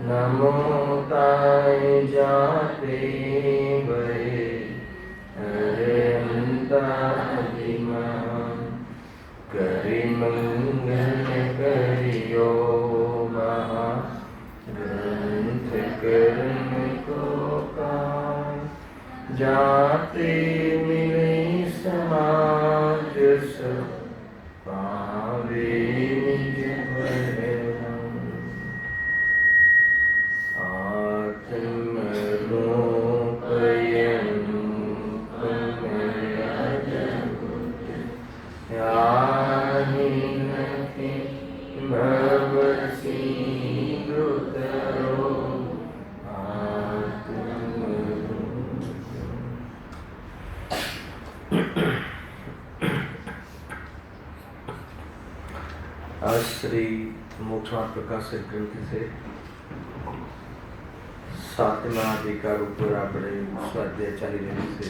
नमो ताय जाते भये हरंतादिमा करि मंगल करियो महा ग्रंथ कर्म को काय जाते मिले समाज सब पावे निज भरण आत्मरूपयं याहि भवसि दुतरो आज श्री मोक्षमार्ग प्रकाशित ग्रंथ से 7મા અધિકાર ઉપર આપણે સ્વાધ્યાય ચાલી રહ્યું છે.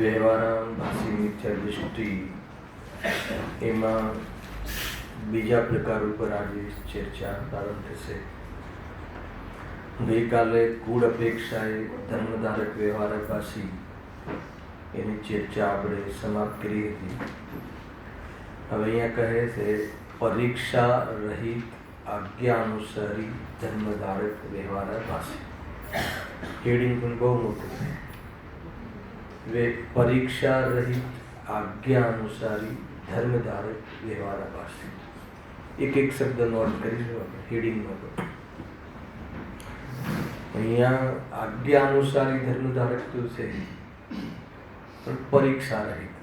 વ્યવહારામ ભાષી મિથ્યા દૃષ્ટિ એમાં બીજા પ્રકાર ઉપર આજે ચર્ચા પ્રારંભ થશે. ગઈકાલે કુળ અપેક્ષાએ ધર્મધારક વ્યવહારક ભાષી એની ચર્ચા આપણે સમાપ્ત કરી હતી. હવે અહીંયા કહે છે પરીક્ષા રહિત આજ્ઞા અનુસારી ધર્મધારક વ્યવહાર ભાષી. હેડિંગ પણ બહુ મોટું છે. પરીક્ષા રહિત આજ્ઞા અનુસારી ધર્મધારક વ્યવહાર ભાષી. એક એક શબ્દનો અર્થ કરીશું આપણે હેડિંગમાં. તો અહીંયા આજ્ઞા અનુસારી ધર્મધારક તો છે પણ પરીક્ષા રહિત.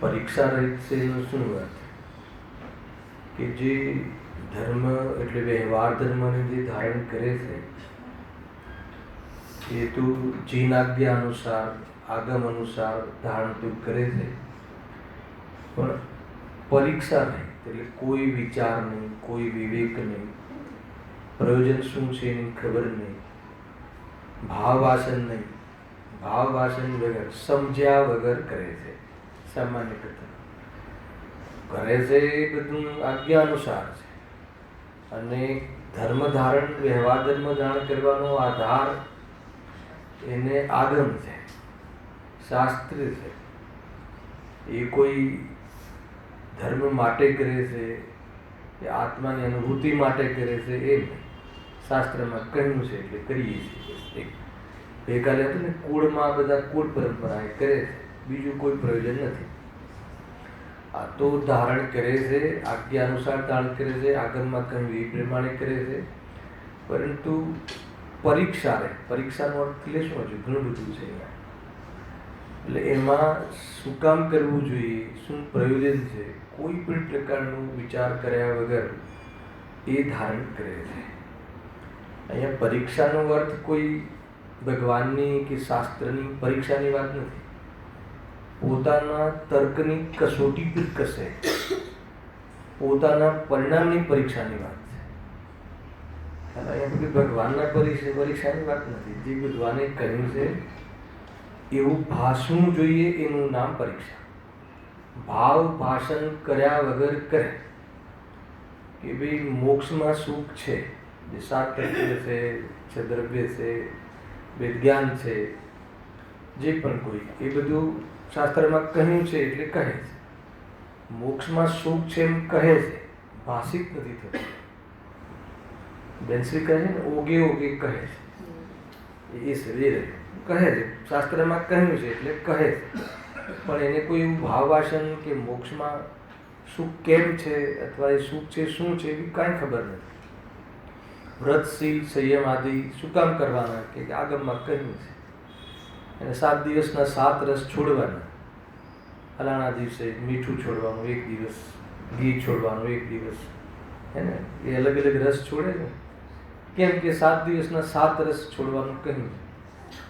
પરીક્ષા રહિત છે એનો શું અર્થ? કે જે ધર્મ એટલે વ્યવહાર ધર્મને જે ધારણ કરે છે એ તો જીન આજ્ઞા અનુસાર આગમ અનુસાર ધારણ તો કરે છે, પણ પરીક્ષા નહીં. એટલે કોઈ વિચાર નહીં, કોઈ વિવેક નહીં, પ્રયોજન શું છે એની ખબર નહીં, ભાવ વાસન નહીં, ભાવ વાસન વગર સમજ્યા વગર કરે છે. સામાન્ય કથા કરે છે એ બધું આજ્ઞા અનુસાર છે. અને ધર્મ ધારણ વ્યવહાર ધર્મ ધારણ કરવાનો આધાર એને આગમ છે, શાસ્ત્ર છે. એ કોઈ ધર્મ માટે કરે છે કે આત્માની અનુભૂતિ માટે કરે છે એ નહીં. શાસ્ત્રમાં કહ્યું છે એટલે કરીએ છીએ. ગઈકાલે હતું ને કુળમાં બધા કુળ પરંપરા એ કરે છે, બીજું કોઈ પ્રયોજન નથી. આ તો ધારણ કરે છે, આજ્ઞા અનુસાર ધારણ કરે છે, આગમમાં કહ્યું એ પ્રમાણે કરે છે. પરંતુ પરીક્ષા રહે. પરીક્ષાનો અર્થ એટલે શું હજુ ઘણું બધું છે. એટલે એમાં શું કામ કરવું જોઈએ, શું પ્રયોજન છે, કોઈ પણ પ્રકારનું વિચાર કર્યા વગર એ ધારણ કરે છે. અહીંયા પરીક્ષાનો અર્થ કોઈ ભગવાનની કે શાસ્ત્રની પરીક્ષાની વાત નથી. પોતાના તર્કની કસોટી પર કસે, પોતાના પરિણામની પરીક્ષાની વાત છે. અહીંયા ભગવાનના પરીક્ષાની વાત નથી. જે ભગવાને કહ્યું છે એવું ભાષવું જોઈએ એનું નામ પરીક્ષા. ભાવ ભાષણ કર્યા વગર કરે કે ભાઈ મોક્ષમાં સુખ છે, જે સાત તત્વ છે, દ્રવ્ય છે, વિજ્ઞાન છે, જે પણ કોઈ એ બધું શાસ્ત્રમાં કહ્યું છે એટલે કહે છે. મોક્ષમાં સુખ છે એમ કહે છે, ભાષિત નથી થતું. બેન્સી કહે ને ઓગે ઓગે કહે છે, એ શરીર કહે છે, શાસ્ત્રમાં કહ્યું છે એટલે કહે છે. પણ એને કોઈ એવું ભાવવાસન કે મોક્ષમાં સુખ કેમ છે અથવા એ સુખ છે શું છે એવી કાંઈ ખબર નથી. વ્રત શીલ સંયમ આદિ શું કામ કરવાના કે આગમમાં કહ્યું છે. અને 7 દિવસના 7 રસ છોડવાના. ફલાણા દિવસે મીઠું છોડવાનું 1 દિવસ, ઘી છોડવાનું 1 દિવસ, હે ને એ અલગ અલગ રસ છોડે છે. કેમ કે 7 દિવસના 7 રસ છોડવાનું કહ્યું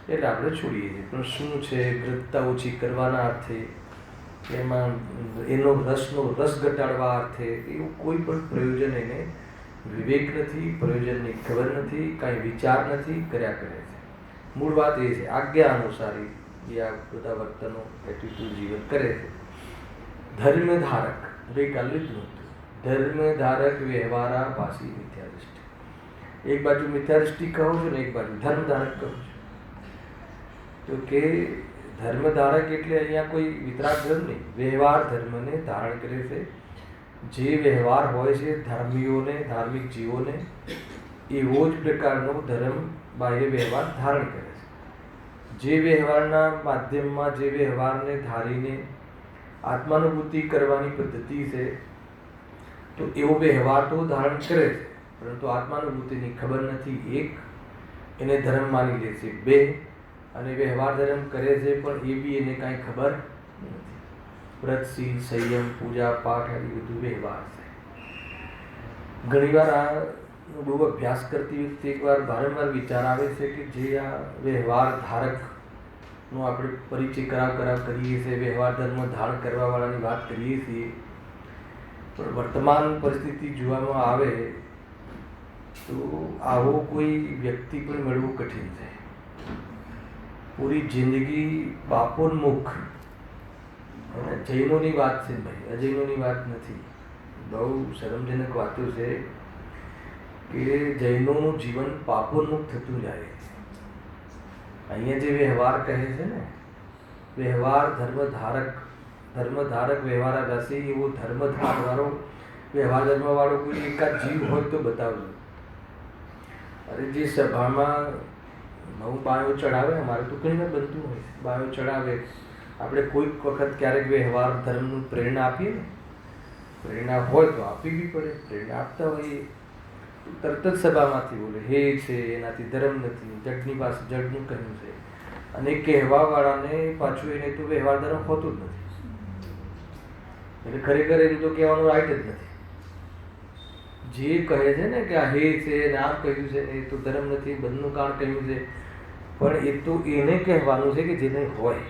એટલે આપણે છોડીએ છીએ. પણ શું છે વૃત્તતા ઓછી કરવાના અર્થે, એમાં એનો રસ ઘટાડવા અર્થે એવું કોઈ પણ પ્રયોજન એને વિવેક નથી, પ્રયોજનની ખબર નથી, કાંઈ વિચાર નથી, કર્યા કરે છે. મૂળ વાત એ છે આજ્ઞા અનુસારી એ આ બધા વર્તનો એટીટ્યુડ જીવન કરે છે. ધર્મધારક ગઈકાલે લીધું હતું. ધર્મ ધારક વ્યવહારા પાસી મિથ્યા દૃષ્ટિ. એક બાજુ મિથ્યા દૃષ્ટિ કહું છું ને એક બાજુ ધર્મ ધારક કહું છું. તો કે ધર્મ ધારક એટલે અહીંયા કોઈ વિતરાગ ધર્મ નહીં, વ્યવહાર ધર્મને ધારણ કરે છે. જે વ્યવહાર હોય છે ધર્મીઓને, ધાર્મિક જીવોને, એવો જ પ્રકારનો ધર્મ બાહ્ય વ્યવહાર ધારણ કરે છે. જે વ્યવહારના માધ્યમમાં, જે વ્યવહારને ધારીને આત્માનુભૂતિ કરવાની પદ્ધતિ છે, તો એવો વ્યવહાર તો ધારણ કરે છે, પરંતુ આત્માનુભૂતિની ખબર નથી. એક, એને ધર્મ માની લે છે. બે, અને વ્યવહાર ધર્મ કરે છે પણ એ બી એને કાંઈ ખબર નથી. વ્રત, શીલ, સંયમ, પૂજા પાઠ એ બધું વ્યવહાર છે. ઘણીવાર આ બહુ અભ્યાસ કરતી વખતે એકવાર વારંવાર વિચાર આવે છે કે જે આ વ્યવહાર ધારકનો આપણે પરિચય કરાવ કરીએ છીએ, વ્યવહાર ધર્મ ધારણ કરવાવાળાની વાત કરીએ છીએ, પણ વર્તમાન પરિસ્થિતિ જોવામાં આવે તો આવો કોઈ વ્યક્તિ પણ મળવું કઠિન છે. પૂરી જિંદગી પાપોન્મુખ. અને જૈનોની વાત છે ભાઈ, અજૈનોની વાત નથી. બહુ શરમજનક વાતો છે કે જૈનોનું જીવન પાપોન્મુખ થતું જાય. અહીંયા જે વ્યવહાર કહે છે ને, વ્યવહાર ધર્મધારક વ્યવહાર રાશિ, એવો ધર્મધારવાળો વ્યવહાર ધર્મવાળો કોઈ એકાદ જીવ હોય તો બતાવજો. અરે જે સભામાં બહુ બાયો ચડાવે, અમારે તો કંઈ બનતું હોય, બાયો ચડાવે. આપણે કોઈક વખત ક્યારેક વ્યવહાર ધર્મનું પ્રેરણા આપીએ ને, પ્રેરણા હોય તો આપવી બી પડે. પ્રેરણા આપતા હોઈએ તરત જ સભામાંથી બોલે હે છે, એનાથી ધર્મ નથી, જડની પાસે જડનું કહ્યું છે. અને કહેવાવાળાને પાછું એને તો વ્યવહાર ધર્મ હોતું જ નથી. એટલે ખરેખર એનું તો કહેવાનું રાઈટ જ નથી. જે કહે છે ને કે આ હે છે, નામ કહ્યું છે, એ તો ધર્મ નથી, બંધનું કારણ કહ્યું છે, પણ એ તો એને કહેવાનું છે કે જેને હોય.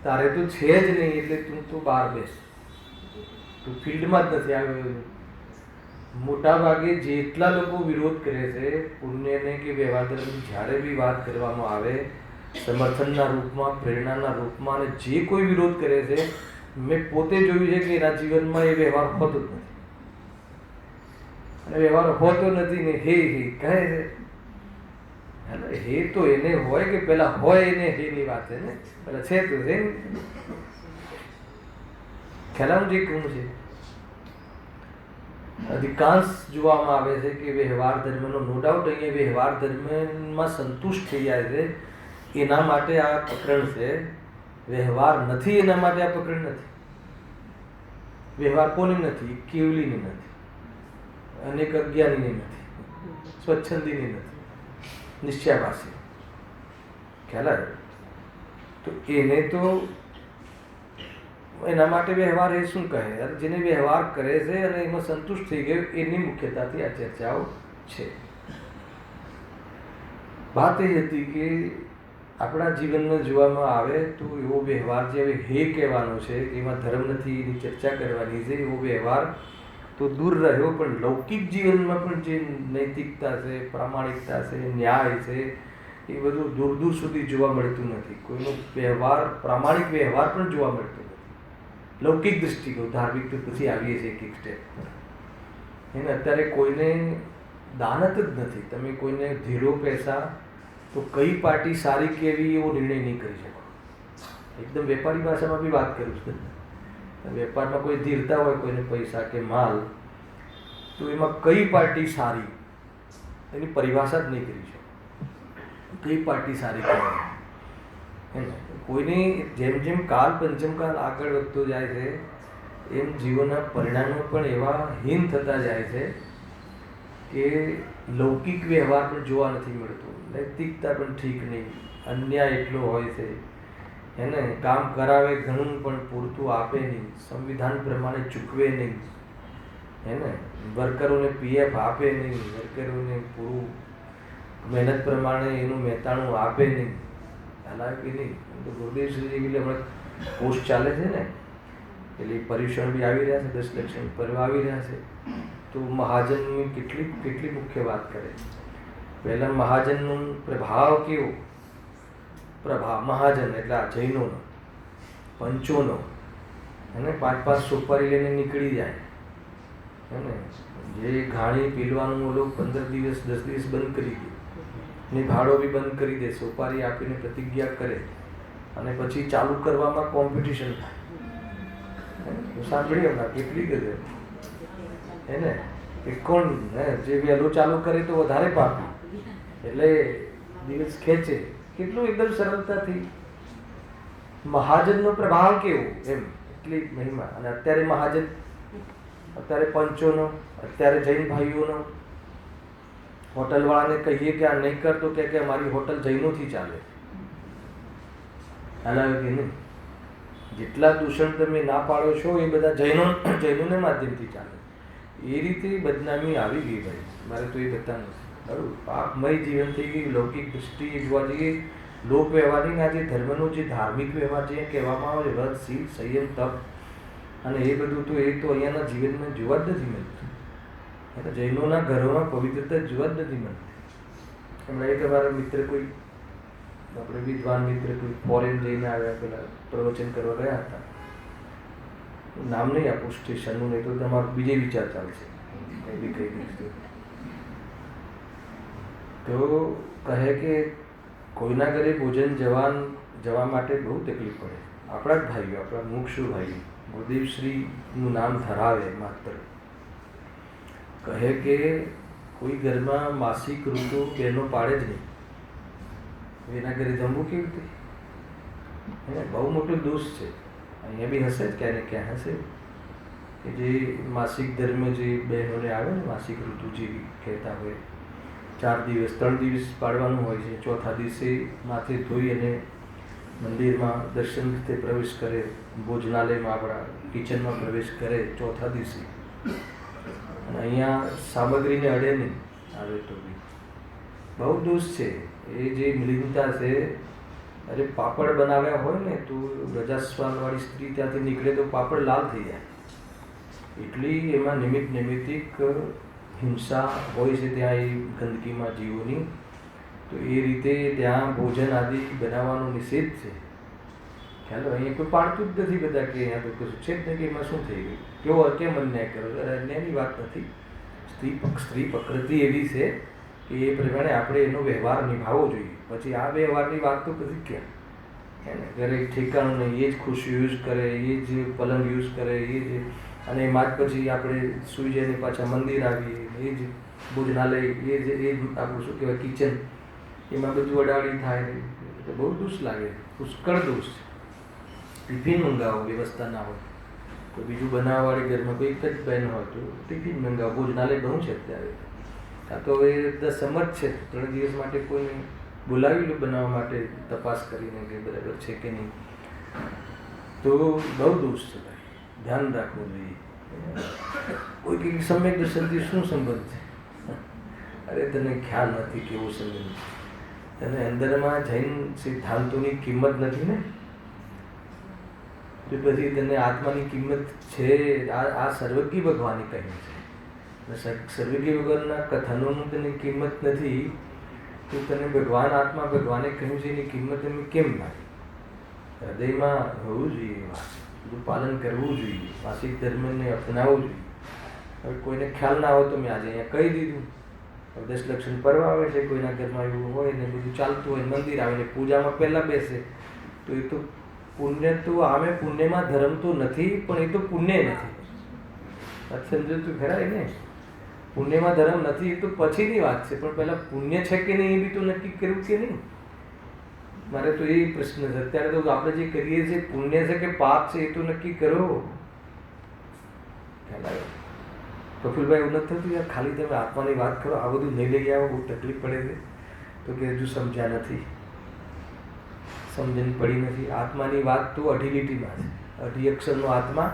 તારે તો છે જ નહીં એટલે તું તો બહાર બેસ, તું ફિલ્ડમાં જ નથી આવ્યો. મોટા ભાગે જેટલા લોકો વિરોધ કરે છે પુણ્યને કે વ્યવહાર ધર્મની, જ્યારે બી વાત કરવામાં આવે સમર્થનના રૂપમાં, પ્રેરણાના રૂપમાં, અને જે કોઈ વિરોધ કરે છે, મેં પોતે જોયું છે કે એના જીવનમાં એ વ્યવહાર હોતો જ નથી. અને વ્યવહાર હોતો નથી ને હે હે કહે છે. હે તો એને હોય કે પેલા હોય એને હે ની વાત છે ને, પેલા છે તો છે. ખ્યાલ જે કહું છે, અધિકાંશ જોવામાં આવે છે કે વ્યવહાર ધર્મનો, નો ડાઉટ અહીંયા વ્યવહાર ધર્મમાં સંતુષ્ટ થઈ જાય છે, એના માટે આ પ્રકરણ છે. વ્યવહાર નથી એના માટે આ પ્રકરણ નથી. વ્યવહાર કોની નથી? કેવલીની નથી, અનેક અજ્ઞાનીની નથી, સ્વચ્છંદીની નથી, નિશ્ચયાભાસી. ખ્યાલ આવે? તો એને તો એના માટે વ્યવહાર એ શું કહે? જેને વ્યવહાર કરે છે અને એમાં સંતુષ્ટ થઈ ગયો, એની મુખ્યતાથી આ ચર્ચાઓ છે. વાત એ હતી કે આપણા જીવનમાં જોવામાં આવે તો એવો વ્યવહાર જે હવે હે કહેવાનો છે, એમાં ધર્મ નથી, એની ચર્ચા કરવાની છે, એવો વ્યવહાર તો દૂર રહ્યો. પણ લૌકિક જીવનમાં પણ જે નૈતિકતા છે, પ્રામાણિકતા છે, ન્યાય છે, એ બધું દૂર દૂર સુધી જોવા મળતું નથી. કોઈનો વ્યવહાર, પ્રામાણિક વ્યવહાર પણ જોવા મળતો નથી. લૌકિક દૃષ્ટિકોણ, ધાર્મિક તો પછી આવીએ છીએ એક એક સ્ટેપ પર. એને અત્યારે કોઈને દાનત જ નથી. તમે કોઈને ધીરો પૈસા તો કઈ પાર્ટી સારી કેવી એવો નિર્ણય નહીં કરી શકો. એકદમ વેપારી ભાષામાં બી વાત કરું છું. વેપારમાં કોઈ ધીરતા હોય કોઈને પૈસા કે માલ, તો એમાં કઈ પાર્ટી સારી એની પરિભાષા જ નહીં કરી શકો. કઈ પાર્ટી સારી કહેવાય? કોઈની જેમ જેમ કાલ પંચમકાલ આગળ વધતો જાય છે, એમ જીવનના પરિણામો પણ એવા હીન થતા જાય છે કે લૌકિક વ્યવહાર પણ જોવા નથી મળતો, નૈતિકતા પણ ઠીક નહીં, અન્યાય એટલો હોય છે. એને કામ કરાવે ઘણું પણ પૂરતું આપે નહીં, સંવિધાન પ્રમાણે ચૂકવે નહીં, એને વર્કરોને પીએફ આપે નહીં, વર્કરોને પૂરું મહેનત પ્રમાણે એનું મહેતાણું આપે નહીં. હાલાકી નહીં. તો ગુરુદેવશ્રીજી એટલે હમણાં પોસ્ટ ચાલે છે ને, એટલે પર્યુષણ બી આવી રહ્યા છે, 10 લક્ષણ પર્વ આવી રહ્યા છે. તો મહાજનની કેટલી મુખ્ય વાત કરે. પહેલાં મહાજનનો પ્રભાવ કેવો? પ્રભાવ મહાજન એટલે આ જૈનોનો, પંચોનો, અને 5-5 સુપારી લઈને નીકળી જાય. હે ને, જે ઘાણી પીલવાનું ઓલો 15 દિવસ 10 દિવસ બંધ કરી દે ને ભાડો બી બંધ કરી દે, સોપારી આપીને પ્રતિજ્ઞા કરે અને પછી ચાલુ કરવામાં કોમ્પિટિશન થાય. હું સાંભળી હમણાં કેટલી ગયો હે ને કે કોણ જે વહેલું ચાલુ કરે તો વધારે પાક, એટલે દિવસ ખેંચે. કેટલું એકદમ સરળતાથી. મહાજનનો પ્રભાવ કેવો એમ, એટલી મહિમા. અને અત્યારે મહાજન, અત્યારે પંચોનો, અત્યારે જૈન ભાઈઓનો, હોટલવાળાને કહીએ કે આ નહીં કરતો કે અમારી હોટલ જૈનોથી ચાલે. હાલાવે કે નહીં, જેટલા દૂષણ તમે ના પાડો છો એ બધા જૈનોને માધ્યમથી ચાલે. એ રીતે બદનામી આવી ગઈ ભાઈ. મારે તો એ બતાવવું છે. બરાબર, પાપમય જીવન થઈ ગયું. લૌકિક દૃષ્ટિએ જોવા જઈએ, લોક વ્યવહારની આજે ધર્મનો જે ધાર્મિક વ્યવહાર જે કહેવામાં આવે છે, વ્રત, શીલ, સંયમ, તપ અને એ બધું, તો એ તો અહીંયાના જીવનમાં જોવા જ નથી મળતું. એટલે જૈનોના ઘરોમાં પવિત્રતા જોવા જ નથી મળતી. હમણાં એક અમારા મિત્ર, કોઈ આપણે વિદ્વાન મિત્ર, કોઈ ફોરેન જઈને આવ્યા, પેલા પ્રવચન કરવા ગયા હતા. નામ નહીં આપું સ્ટેશનનું, નહીં તો તમારો બીજે વિચાર ચાલશે. કંઈ બી કહી દઈશું તો કહે કે કોઈના ઘરે ભોજન જવા માટે બહુ તકલીફ પડે. આપણા જ ભાઈઓ, આપણા મુક્ષુ ભાઈઓ, ગુરુદેવશ્રીનું નામ ધરાવે માત્ર, કહે કે કોઈ ઘરમાં માસિક ઋતુ બહેનો પાડે જ નહીં. એના ઘરે જમવું કેવી રીતે? બહુ મોટો દોષ છે. અહીંયા બી હશે જ, ક્યાં ને ક્યાં હશે કે જે માસિક ધર્મ જે બહેનોને આવે ને, માસિક ઋતુ જેવી કહેતા હોય, 4 દિવસ 3 દિવસ પાડવાનું હોય છે. ચોથા દિવસે માથે ધોઈ અને મંદિરમાં દર્શન રીતે પ્રવેશ કરે, ભોજનાલયમાં આપણા કિચનમાં પ્રવેશ કરે ચોથા દિવસે. અને અહીંયા સામગ્રીને અડે નહીં, આવે તો બી બહુ દોષ છે. એ જે મિલિનતા છે. અરે પાપડ બનાવ્યા હોય ને તો રજાસ્વાલવાળી સ્ત્રી ત્યાંથી નીકળે તો પાપડ લાલ થઈ જાય. એટલી એમાં નૈમિત્તિક હિંસા હોય છે ત્યાં, એ ગંદકીમાં જીવોની. તો એ રીતે ત્યાં ભોજન આદિ બનાવવાનો નિષેધ છે. ખ્યાલ, અહીંયા કોઈ પાડતું જ નથી. બધા કે અહીંયા તો કશું છે જ નહીં, કે એમાં શું થઈ ગયું, કેવો કેમ અન્યાય કરો? અન્યાયની વાત નથી. સ્ત્રી પ્રકૃતિ એવી છે કે એ પ્રમાણે આપણે એનો વ્યવહાર નિભાવવો જોઈએ. પછી આ વ્યવહારની વાત તો પછી ક્યાં હે ને, ઘરે ઠેકાણું નહીં, એ જ ખુશી યુઝ કરે, એ જ પલંગ યુઝ કરે, એ જ, અને એમાં જ પછી આપણે સૂઈ જઈને પાછા મંદિર આવીએ, એ જ ભોજનાલય, એ જ આપણું શું કહેવાય કિચન, એમાં બધું અડાડી થાય. તો બહુ દોષ લાગે, પુષ્કળ દોષ. ટિફિન મંગાવો, વ્યવસ્થા ના હોય તો બીજું બનાવવાવાળી ઘરમાં કોઈ એક જ બહેન હોય તો ટિફિન મંગાવો. ભોજનાલય બહુ છે અત્યારે. કાં તો હવે 10 સમજ છે, 3 દિવસ માટે કોઈને બોલાવી લો બનાવવા માટે, તપાસ કરીને કે બરાબર છે કે નહીં. તો બહુ દોષ છે ભાઈ, ધ્યાન રાખવું જોઈએ. કોઈ કંઈક સમ્યક દર્શનથી શું સંબંધ છે? અરે તને ખ્યાલ નથી કેવો સંબંધ. તને અંદરમાં જૈન સિદ્ધાંતોની કિંમત નથી ને, તો પછી તને આત્માની કિંમત છે. આ સર્વજ્ઞ ભગવાને કહ્યું છે. સર્વજ્ઞ ભગવાનના કથનોનું તને કિંમત નથી, તો તને ભગવાન આત્મા ભગવાને કહ્યું છે એની કિંમત એમ કેમ લાગે? હૃદયમાં હોવું જોઈએ, બધું પાલન કરવું જોઈએ, માસિક ધર્મને અપનાવવું જોઈએ. હવે કોઈને ખ્યાલ ના હોય તો મેં આજે અહીંયા કહી દીધું. 10 લક્ષણ પર્વ આવે છે, કોઈના ઘરમાં એવું હોય ને બધું ચાલતું હોય, મંદિર આવે ને પૂજામાં પહેલાં બેસે, તો એ તો પુણ્ય તો આમે પુણ્યમાં ધર્મ તો નથી, પણ એ તો પુણ્ય નથી. સમજતું ખરા ને? પુણ્યમાં ધર્મ નથી એ તો પછીની વાત છે, પણ પહેલાં પુણ્ય છે કે નહીં એ બી તો નક્કી કર્યું કે નહીં. મારે તો એ પ્રશ્ન છે અત્યારે. તો આપણે જે કરીએ છીએ પુણ્ય છે કે પાપ છે એ તો નક્કી કરો. ખ્યાલ આવ્યો? પ્રફુલભાઈ, એવું નથી થતું યાર, ખાલી તમે આત્માની વાત કરો, આ બધું નહીં લઈ આવો, બહુ તકલીફ પડે છે. તો કે હજુ સમજ્યા નથી, સમજણ પડી નથી. આત્માની વાત તો 2 લીટીમાં છે. 2 અક્ષરનો આત્મા,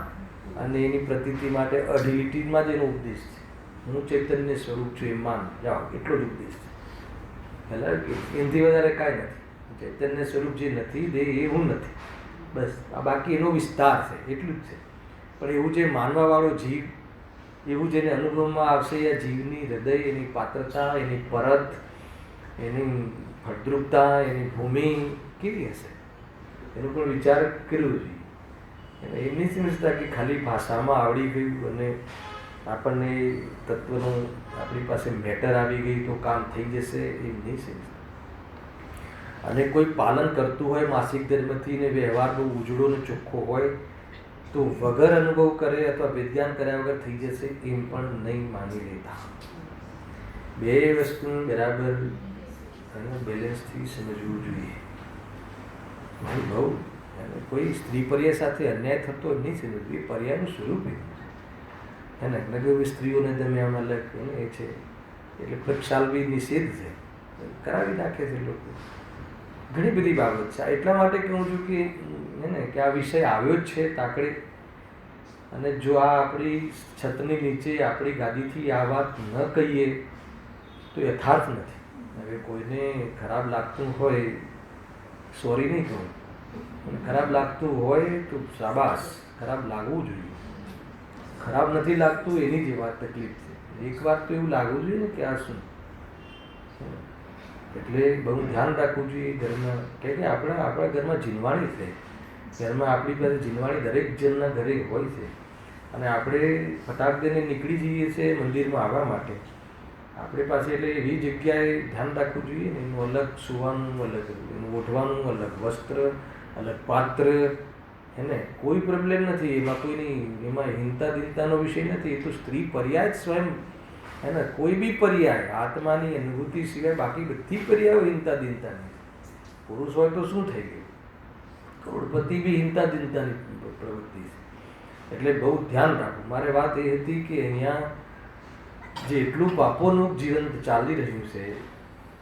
અને એની પ્રતીતિ માટે 2 લીટીમાં જ એનો ઉપદેશ છે. હું ચૈતન્ય સ્વરૂપ છું એમ માન જાઓ, એટલો જ ઉપદેશ છે. પહેલાં એનાથી વધારે કાંઈ નથી. ચૈતન્ય સ્વરૂપ જે નથી તે એ હું નથી, બસ. આ બાકી એનો વિસ્તાર છે, એટલું જ છે. પણ એવું જે માનવાવાળો જીવ, એવું જેને અનુભવમાં આવશે, આ જીવની હૃદય, એની પાત્રતા, એની પરત, એની ફળદ્રુપતા, એની ભૂમિ કેવી હશે એનો પણ વિચાર કરવો જોઈએ. એમની સમજતા કે ખાલી ભાષામાં આવડી ગયું અને આપણને તત્વનું આપણી પાસે મેટર આવી ગઈ તો કામ થઈ જશે એમ નહીં સમજતા. અને કોઈ પાલન કરતું હોય માસિક ધર્મથી ને વ્યવહાર બહુ ઉજળો ને ચોખ્ખો હોય તો વગર અનુભવ કરે અથવા વિજ્ઞાન કર્યા વગર થઈ જશે એમ પણ નહીં માની લેતા. બે વસ્તુનું બરાબર બેલેન્સથી સમજવું જોઈએ. બહુ કોઈ સ્ત્રી પર્યાય સાથે અન્યાય થતો નહીં સમજવું, એ પર્યાયનું સ્વરૂપ હે ને. નગર સ્ત્રીઓને તમે આમ અલગ એ છે એટલે પ્રક્ષાલવી નિષેધ છે, કરાવી નાખે છે લોકો. ઘણી બધી બાબત છે. એટલા માટે કહું છું કે હે ને કે આ વિષય આવ્યો જ છે તાકડે, અને જો આ આપણી છતની નીચે આપણી ગાદીથી આ વાત ન કહીએ તો યથાર્થ નથી. હવે કોઈને ખરાબ લાગતું હોય, સોરી નહીં કહું, ખરાબ લાગતું હોય તો શાબાશ, ખરાબ લાગવું જોઈએ. ખરાબ નથી લાગતું એની જે વાત તકલીફ છે. એક વાત તો એવું લાગવું જોઈએ ને કે આ શું. એટલે બહુ ધ્યાન રાખવું જોઈએ. ધર્મ કે આપણા ઘરમાં જીનવાણી છે, ઘરમાં આપણી પાસે જીનવાણી દરેક જણના ઘરે હોય છે. અને આપણે ફટાક દઈને નીકળી જઈએ છીએ મંદિરમાં આવવા માટે. આપણી પાસે એટલે એવી જગ્યાએ ધ્યાન રાખવું જોઈએ ને, એનું અલગ સુવાનું અલગ, એનું ઓઢવાનું અલગ, વસ્ત્ર અલગ, પાત્ર એને કોઈ પ્રોબ્લેમ નથી એમાં, કોઈની એમાં હિંતા દિનતાનો વિષય નથી. એ તો સ્ત્રી પર્યાય જ સ્વયં હે ને. કોઈ બી પર્યાય આત્માની અનુભૂતિ સિવાય બાકી બધી પર્યાયો હિંતા દિનતાની. પુરુષ હોય તો શું થઈ ગયું, કરોડપતિ બી હિંતા દિનતાની પ્રવૃત્તિ છે. એટલે બહુ ધ્યાન રાખવું. મારે વાત એ હતી કે અહીંયા જે એટલું પાપોનું જીવન ચાલી રહ્યું છે,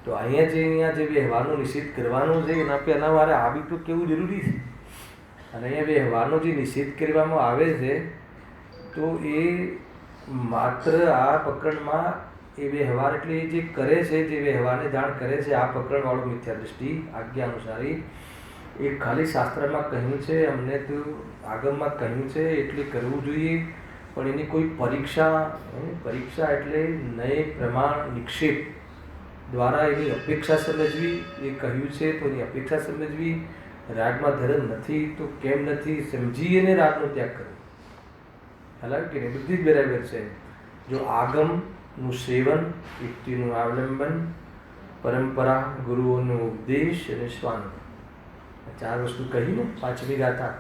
તો અહીંયા જે વ્યવહારનો નિષેધ કરવાનો છે એના પહેલાં મારે આવી તો કેવું જરૂરી છે. અને અહીંયા વ્યવહારનો જે નિષેધ કરવામાં આવે છે તો એ માત્ર આ પ્રકરણમાં એ વ્યવહાર એટલે એ જે કરે છે, જે વ્યવહારને જાણ કરે છે, આ પ્રકરણવાળો મિથ્યા દૃષ્ટિ આજ્ઞા અનુસારી એ ખાલી શાસ્ત્રમાં કહ્યું છે, અમને તો આગમમાં કહ્યું છે એટલે કરવું જોઈએ. પણ એની કોઈ પરીક્ષા એટલે નય પ્રમાણ નિક્ષેપ દ્વારા એની અપેક્ષા સમજવી. એ કહ્યું છે તો એની અપેક્ષા સમજવી. રાગમાં ધર્મ નથી તો કેમ નથી સમજી એને રાગનો ત્યાગ કરવો. હાલાકી કે નહીં, બધી જ બરાબર છે. જો આગમનું સેવન, યુક્તિનું અવલંબન, પરંપરા, ગુરુઓનો ઉપદેશ અને સ્વાનુભવ, ચાર વસ્તુ કહી ને પાંચમી ગાથા.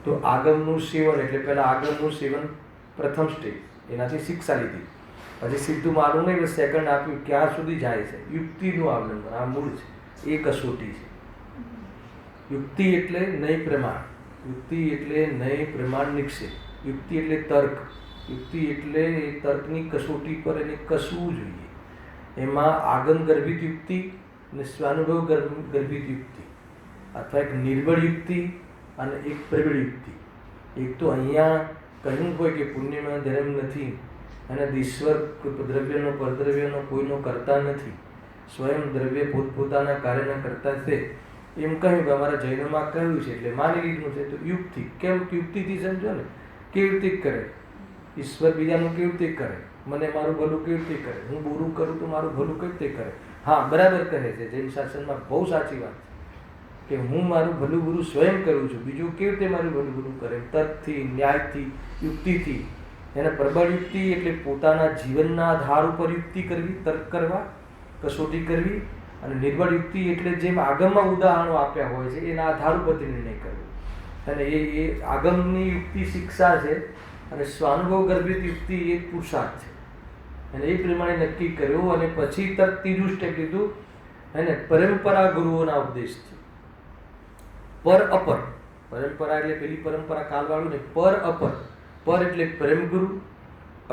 તો આગમનું સેવન એટલે પહેલાં આગમનું સેવન પ્રથમ સ્ટેજ, એનાથી શિક્ષા લીધી, પછી સીધું મારું નહીં સેકન્ડ આપ્યું, ક્યાં સુધી જાય છે. યુક્તિનું અવલંબન આ મૂળ છે, એ કસોટી છે. યુક્તિ એટલે નય પ્રમાણ, યુક્તિ એટલે નય પ્રમાણ નિક્ષેપ, યુક્તિ એટલે તર્ક, યુક્તિ એટલે એ તર્કની કસોટી પર એને કસવું જોઈએ. એમાં આગમ ગર્ભિત યુક્તિ અને સ્વાનુભવ ગર્ભિત યુક્તિ, અથવા એક નિર્બળ યુક્તિ અને એક પ્રબળ યુક્તિ. એક તો અહીંયા કહ્યું હોય કે પુણ્યમાં ધર્મ નથી અને ઈશ્વર દ્રવ્યનો પરદ્રવ્યનો કોઈનો કરતા નથી, સ્વયં દ્રવ્ય પોતપોતાના કાર્યના કરતા છે એમ કહ્યું કે અમારા જૈનોમાં કહ્યું છે એટલે માની લીધું છે. તો યુક્તિ કેમ યુક્તિથી સમજો ને, કેવી રીતે કરે ઈશ્વર બીજાનું, કેવી રીતે કરે મને મારું ભલું, કેવી રીતે કરે હું બુરું કરું તો મારું ભલું કેવી રીતે કરે. હા બરાબર કહે છે જૈન શાસનમાં, બહુ સાચી વાત છે કે હું મારું ભલું બુરું સ્વયં કરું છું, બીજું કેવી રીતે મારું ભલું બુરું કરે. તર્કથી, ન્યાયથી, યુક્તિથી. એને પ્રબળ યુક્તિ એટલે પોતાના જીવનના આધાર ઉપર યુક્તિ કરવી, તર્ક કરવા, કસોટી કરવી. અને નિર્બળ યુક્તિ એટલે જેમ આગમમાં ઉદાહરણો આપ્યા હોય છે એના આધાર ઉપરથી નિર્ણય કરવો. અને એ આગમની યુક્તિ શિક્ષા છે અને સ્વાનુભવ ગર્ભિત યુક્તિ એ પુરુષાર્થ છે. અને એ પ્રમાણે નક્કી કર્યું. અને પછી તરત ત્રીજું સ્ટેપ લીધું અને પરંપરા ગુરુઓના ઉપદેશથી. પર અપર, પરંપરા એટલે પેલી પરંપરા કાલવાળું ને, પર અપર. પર એટલે પ્રેમ ગુરુ,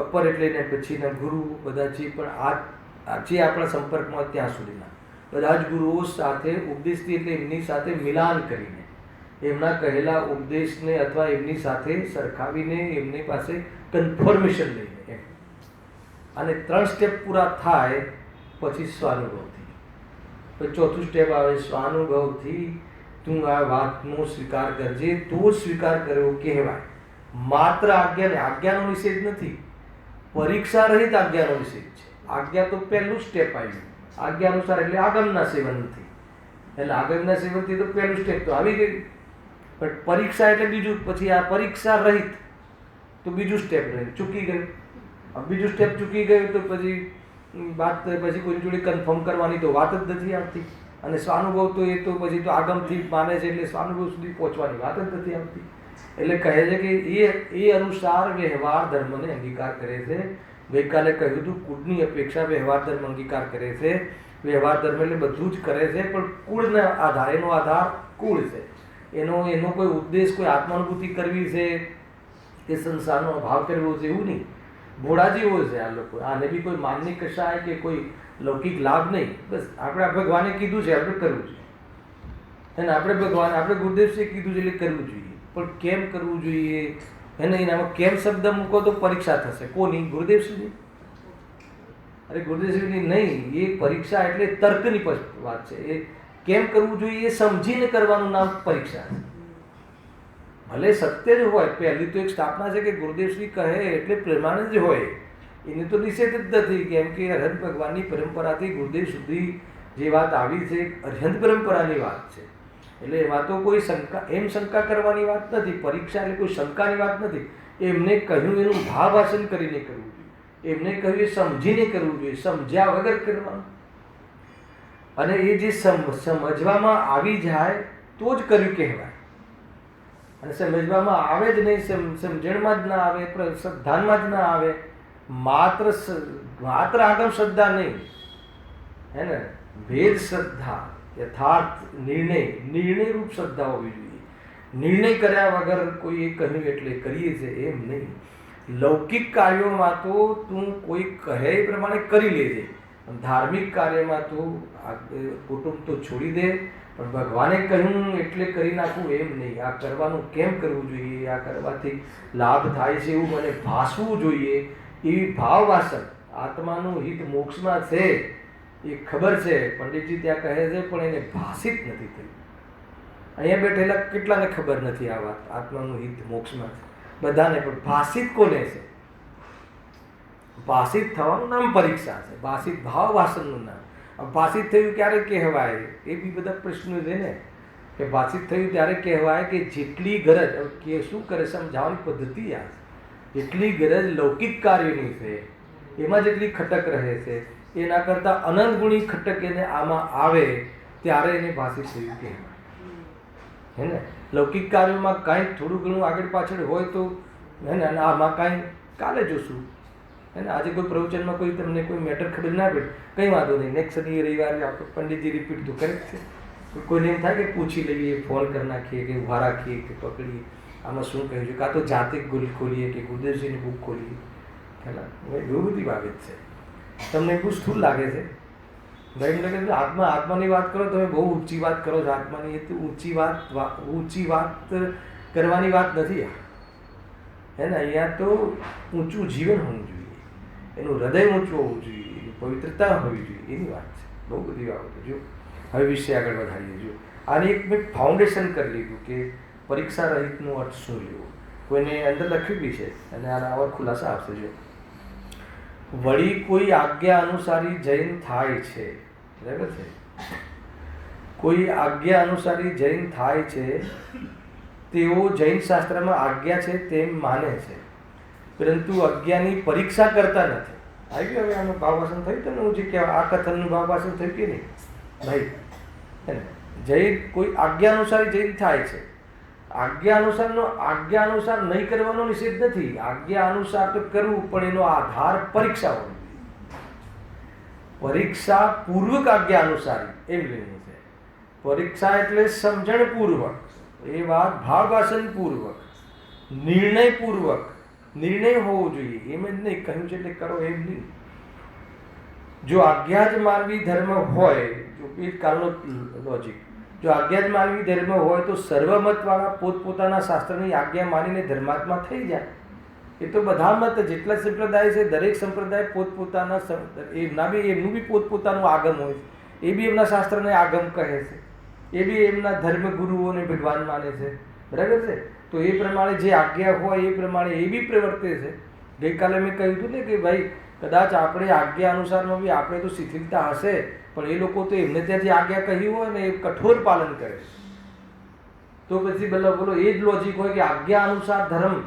અપર એટલે એને પછીના ગુરુ બધા જે પણ જે આપણા સંપર્કમાં ત્યાં સુધીના બધા જ ગુરુઓ સાથે ઉપદેશથી એટલે એમની સાથે મિલાન કરીને એમના કહેલા ઉપદેશને અથવા એમની સાથે સરખાવીને એમની પાસે કન્ફર્મેશન લઈને એમ. અને 3 સ્ટેપ પૂરા થાય પછી સ્વાનુભવથી. પછી ચોથું સ્ટેપ આવે સ્વાનુભવથી તું આ વાતનો સ્વીકાર કરજે, તો જ સ્વીકાર કર્યો કહેવાય. માત્ર આજ્ઞાનો નિષેધ નથી, પરીક્ષા રહિત આજ્ઞાનો નિષેધ છે. આજ્ઞા તો પહેલું સ્ટેપ આવ્યું, આજ્ઞા અનુસાર એટલે આગમના સેવન નથી, એટલે આગમના સેવનથી તો પહેલું સ્ટેપ તો આવી ગયું. પણ પરીક્ષા એટલે બીજું. પછી આ પરીક્ષા રહિત તો બીજું સ્ટેપ રહે, ચૂકી ગયું. બીજું સ્ટેપ ચૂકી ગયું તો પછી વાત પછી કોઈ જોડે કન્ફર્મ કરવાની તો વાત જ નથી આવતી. અને સ્વાનુભવ તો એ તો પછી તો આગમથી માને છે એટલે સ્વાનુભવ સુધી પહોંચવાની વાત જ નથી આવતી. એટલે કહે છે કે એ અનુસાર વ્યવહાર ધર્મને અંગીકાર કરે છે. ગઈકાલે કહ્યું હતું કુળની અપેક્ષા વ્યવહાર ધર્મ અંગીકાર કરે છે. વ્યવહાર ધર્મ એટલે બધું જ કરે છે પણ કુળના આધાર, એનો આધાર કુળ છે. એનો કોઈ ઉદ્દેશ કોઈ આત્માનુભૂતિ કરવી છે કે સંસારનો અભાવ કરવો છે એવું નહીં. ભોળા જેવો છે આ લોકો. આને બી કોઈ માનની કશાય કે કોઈ લૌકિક લાભ નહીં. બસ આપણે ભગવાને કીધું છે આપણે કરવું જોઈએ. અને આપણે ભગવાન આપણે ગુરુદેવશ્રીએ કીધું છે એટલે કરવું જોઈએ. પણ કેમ કરવું જોઈએ એને એનામાં કેમ શબ્દ મૂકો તો પરીક્ષા થશે. કોની? ગુરુદેવશ્રીની? અરે ગુરુદેવશ્રીની નહીં. એ પરીક્ષા એટલે તર્કની વાત છે. એ કેમ કરવું જોઈએ એ સમજીને કરવાનું નામ પરીક્ષા છે. ભલે સત્ય જ હોય, પહેલી તો એક સ્થાપના છે કે ગુરુદેવશ્રી કહે એટલે પ્રમાણે જ હોય. એને તો નિષેધ જ નથી. કેમ કે અરહંત ભગવાનની પરંપરાથી ગુરુદેવ સુધી જે વાત આવી છે અરહંત પરંપરાની વાત છે. એટલે એમાં તો કોઈ શંકા કરવાની વાત નથી. પરીક્ષા એટલે કોઈ શંકાની વાત નથી. એમને કહ્યું એનું ભાવાસન કરીને કરવું જોઈએ. એમને કહ્યું એ સમજીને કરવું જોઈએ, સમજ્યા વગર કરવાનું. અને એ જે સમજવામાં આવી જાય તો જ કર્યું કહેવાય. અને સમજવામાં આવે જ નહીં, સમજણમાં જ ના આવે, શ્રદ્ધાનમાં જ ના આવે, માત્ર આગમ શ્રદ્ધા નહીં, હે ને, ભેદ શ્રદ્ધા, યથાર્થ નિર્ણય રૂપ શ્રદ્ધા હોવી જોઈએ. નિર્ણય કર્યા વગર કોઈ કહ્યું એટલે કરીએ છે એમ નહીં. લૌકિક કાર્યોમાં તો તું કોઈ કહે એ પ્રમાણે કરી લેજે. ધાર્મિક કાર્યમાં તું કુટુંબ તો છોડી દે, પણ ભગવાને કહ્યું એટલે કરી નાખવું એમ નહીં. આ કરવાનું કેમ કરવું જોઈએ, આ કરવાથી લાભ થાય છે એવું મને ભાસવું જોઈએ, એવી ભાવ વાસન. આત્માનું હિત મોક્ષમાં છે એ ખબર છે, પંડિતજી ત્યાં કહે છે, પણ એને ભાષિત નથી થયું. અહીંયા બેઠેલા કેટલાને ખબર નથી આ વાત, આત્માનું હિત મોક્ષમાં છે બધાને, પણ ભાષિત કોને છે? ભાષિત થવાનું નામ પરીક્ષા છે. ભાષિત ભાવ વાસનનું નામ. ભાષિત થયું ક્યારે કહેવાય એ બી બધા પ્રશ્નો છે ને, કે ભાષિત થયું ત્યારે કહેવાય કે જેટલી ગરજ, કે શું કરે સમજાવવાની પદ્ધતિ આ જેટલી ગરજ લૌકિક કાર્યની છે એમાં જેટલી ખટક રહે છે એના કરતાં અનંત ગુણી ખટક એને આમાં આવે ત્યારે એને ભાષિત થયું કહેવાય. હે ને, લૌકિક કાર્યોમાં કાંઈક થોડું ઘણું આગળ પાછળ હોય તો હે ને, આમાં કાંઈ કાલે જોશું. અને આજે કોઈ પ્રવચનમાં કોઈ તમને કોઈ મેટર ખબર ના પડે, કંઈ વાંધો નહીં, નેક્સ્ટ શનિ રવિવારે આપણે પંડિતજી રિપીટ તો કરે જ છે. કોઈને એમ થાય કે પૂછી લઈએ, ફોન કરી નાખીએ, કે ઉભા રાખીએ, કે પકડીએ આમાં શું કહ્યું છે, કાં તો જાતે ગુલ ખોલીએ કે ગુરુદેવજીની બુક ખોલીએ. ખ્યાલ બહુ બધી બાબત છે. તમને બહુ સ્થૂળ લાગે છે ભાઈ, એમ લાગે આત્માની વાત કરો, તમે બહુ ઊંચી વાત કરો છો આત્માની. એ તો ઊંચી વાત કરવાની વાત નથી હે ને. અહીંયા તો ઊંચું જીવન હોવું જોઈએ, એનું હૃદય ઊંચું હોવું જોઈએ, એની પવિત્રતા હોવી જોઈએ, એની વાત છે. બહુ બધી બાબતો. જો હવે વિષય આગળ વધારીએ. જો આની એક મેં ફાઉન્ડેશન કરી લીધું કે પરીક્ષા રહિતનો અર્થ શું લેવો. કોઈને અંદર લખ્યું બી છે અને આના આવા ખુલાસા આપશે. જો વળી કોઈ આજ્ઞા અનુસારી જૈન થાય છે, બરાબર છે, કોઈ આજ્ઞા અનુસારી જૈન થાય છે, તેઓ જૈન શાસ્ત્રમાં આજ્ઞા છે તેમ માને છે, પરંતુ આજ્ઞાની પરીક્ષા કરતા નથી. આવી ગયું હવે આનું ભાવવાસન થયું તમને? હું જે કહેવાય આ કથનનું ભાવવાસન થયું કે નહીં ભાઈ? જૈન કોઈ આજ્ઞા અનુસારી જૈન થાય છે. આજ્ઞા અનુસાર નહીં કરવાનો નિષેધ નથી. આજ્ઞા અનુસાર તો કરવું, પણ એનો આધાર પરીક્ષા હોવી જોઈએ. પરીક્ષા પૂર્વક આજ્ઞા અનુસારી એમ લેવું છે. પરીક્ષા એટલે સમજણ પૂર્વક, એ વાત ભાવવાસન પૂર્વક, નિર્ણય પૂર્વક. નિર્ણય હોવો જોઈએ, એમ જ નહીં કહ્યું છે એટલે કરો એમ નહીં. જો આજ્ઞા જ માનવી ધર્મ હોય, જો એ કારણો લોજિક, જો આજ્ઞા જ માનવી ધર્મ હોય તો સર્વમતવાળા પોતપોતાના શાસ્ત્રની આજ્ઞા માનીને ધર્માત્મા થઈ જાય. એ તો બધા મત જેટલા સંપ્રદાય છે દરેક સંપ્રદાય પોતપોતાના એમનું બી પોતપોતાનું આગમ હોય છે. એ બી એમના શાસ્ત્રને આગમ કહે છે, એ બી એમના ધર્મગુરુઓને ભગવાન માને છે, બરાબર છે. તો એ પ્રમાણે જે આજ્ઞા હોય એ પ્રમાણે એ બી પ્રવર્તે છે. ગઈકાલે મેં કહ્યું હતું ને કે ભાઈ કદાચ આપણે આજ્ઞા અનુસારમાં બી આપણે તો શિથિલતા હશે, પણ એ લોકો તો એમને ત્યાં જે આજ્ઞા કહી હોય ને એ કઠોર પાલન કરે. તો પછી બોલો એ જ લોજિક હોય કે આજ્ઞા અનુસાર ધર્મ,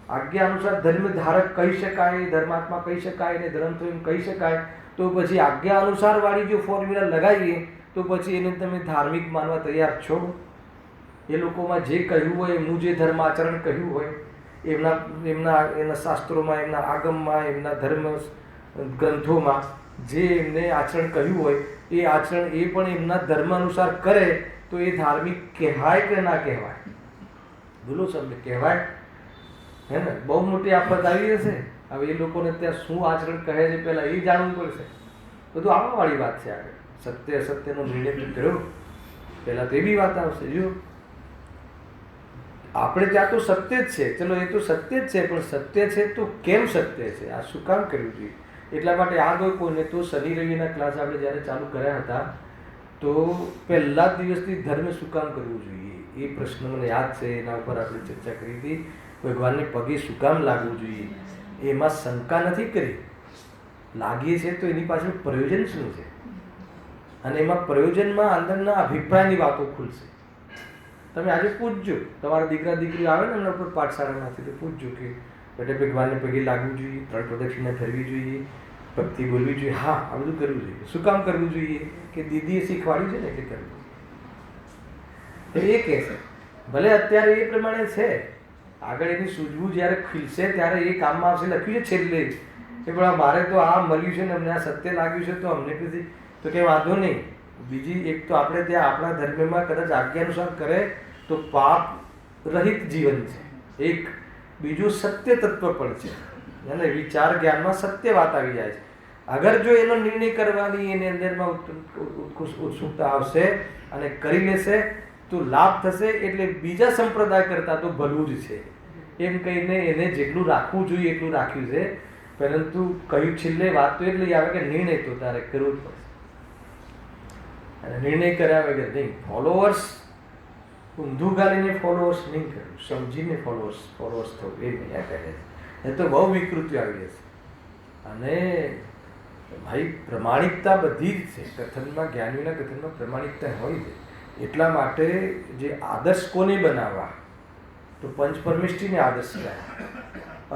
આજ્ઞા અનુસાર ધર્મ ધારક કહી શકાય, ધર્માત્મા કહી શકાય ને ધર્મ તો એમ કહી શકાય, તો પછી આજ્ઞા અનુસાર વાળી જો ફોર્મ્યુલા લગાવીએ તો પછી એને તમે ધાર્મિક માનવા તૈયાર છો? એ લોકોમાં જે કહ્યું હોય, એમનું જે ધર્મ આચરણ કહ્યું હોય, એમના શાસ્ત્રોમાં, એમના આગમમાં, એમના ધર્મ ગ્રંથોમાં જે એમને આચરણ કહ્યું હોય એ આચરણ એ પણ એમના ધર્મ અનુસાર કરે તો એ ધાર્મિક કહેવાય કે ના કહેવાય? બોલો સર, કહેવાય? હે ને? બહુ મોટી આફત આવી હશે. હવે એ લોકોને ત્યાં શું આચરણ કહે છે પહેલાં એ જાણવું પડશે. બધું આવવાવાળી વાત છે. આગળ સત્ય અસત્યનો નિર્ણય કર્યો પહેલાં તો એવી વાત આવશે. જો આપણે ત્યાં તો સત્ય જ છે, ચલો એ તો સત્ય જ છે, પણ સત્ય છે તો કેમ સત્ય છે? આ શું કામ કરવું જોઈએ? એટલા માટે આ લોકોને તો શનિ રવિના ક્લાસ આપણે જ્યારે ચાલુ કર્યા હતા તો પહેલા જ દિવસથી ધર્મ શું કામ કરવું જોઈએ એ પ્રશ્ન મને યાદ છે. એના ઉપર આપણે ચર્ચા કરી હતી. ભગવાનને પગે શું કામ લાગવું જોઈએ એમાં શંકા નથી કરી. લાગીએ છે તો એની પાછળ પ્રયોજન શું છે, અને એમાં પ્રયોજનમાં અંદરના અભિપ્રાયની વાતો ખુલશે. તમે આજે પૂછજો, તમારા દીકરા દીકરી આવે ને એમના ઉપર પાઠશાળામાંથી, તો પૂછજો કે બેટા ભગવાનને પગે લાગવું જોઈએ, 3 પ્રદક્ષિણા ફેરવી જોઈએ, ભક્તિ બોલવી જોઈએ? હા, આ બધું કરવું જોઈએ. શું કામ કરવું જોઈએ? કે દીદીએ શીખવાડ્યું છે ને એટલે કરવું. એ કહે છે ભલે અત્યારે એ પ્રમાણે છે, આગળ એની સૂઝવું જ્યારે ખીલશે ત્યારે એ કામમાં આવશે. લખ્યું છે છેલ્લે કે પણ મારે તો આ મળ્યું છે ને અમને આ સત્ય લાગ્યું છે તો અમને પછી તો કે વાંધો નહીં. બીજી એક તો આપણે ત્યાં આપણા ધર્મમાં કદાચ આજ્ઞા અનુસાર કરે તો પાપ રહિત જીવન છે એક, બીજું સત્ય તત્વ પણ છે, અને વિચાર જ્ઞાનમાં સત્ય વાત આવી જાય છે. અગર જો એનો નિર્ણય કરવાની એની અંદરમાં ઉત્સુકતા આવશે અને કરી લેશે તો લાભ થશે. એટલે બીજા સંપ્રદાય કરતાં તો ભલું જ છે એમ કહીને એને જેટલું રાખવું જોઈએ એટલું રાખ્યું છે. પરંતુ કહ્યું છેલ્લે વાત તો એટલી આવે કે નિર્ણય તો તારે કરવો જ પડશે, અને નિર્ણય કર્યા વગર નહીં. ફોલોઅર્સ ઊંધું ગાલીને ફોલોઅર્સ નહીં કરવું, સમજીને ફોલોઅર્સ થવું એ નહીં કહે છે. એ તો બહુ વિકૃતિ આવી હશે. અને ભાઈ પ્રમાણિકતા બધી જ છે કથનમાં, જ્ઞાનીઓના કથનમાં પ્રમાણિકતા હોય છે. એટલા માટે જે આદર્શ કોને બનાવવા, તો પંચ પરમેષ્ઠીને આદર્શ કયા,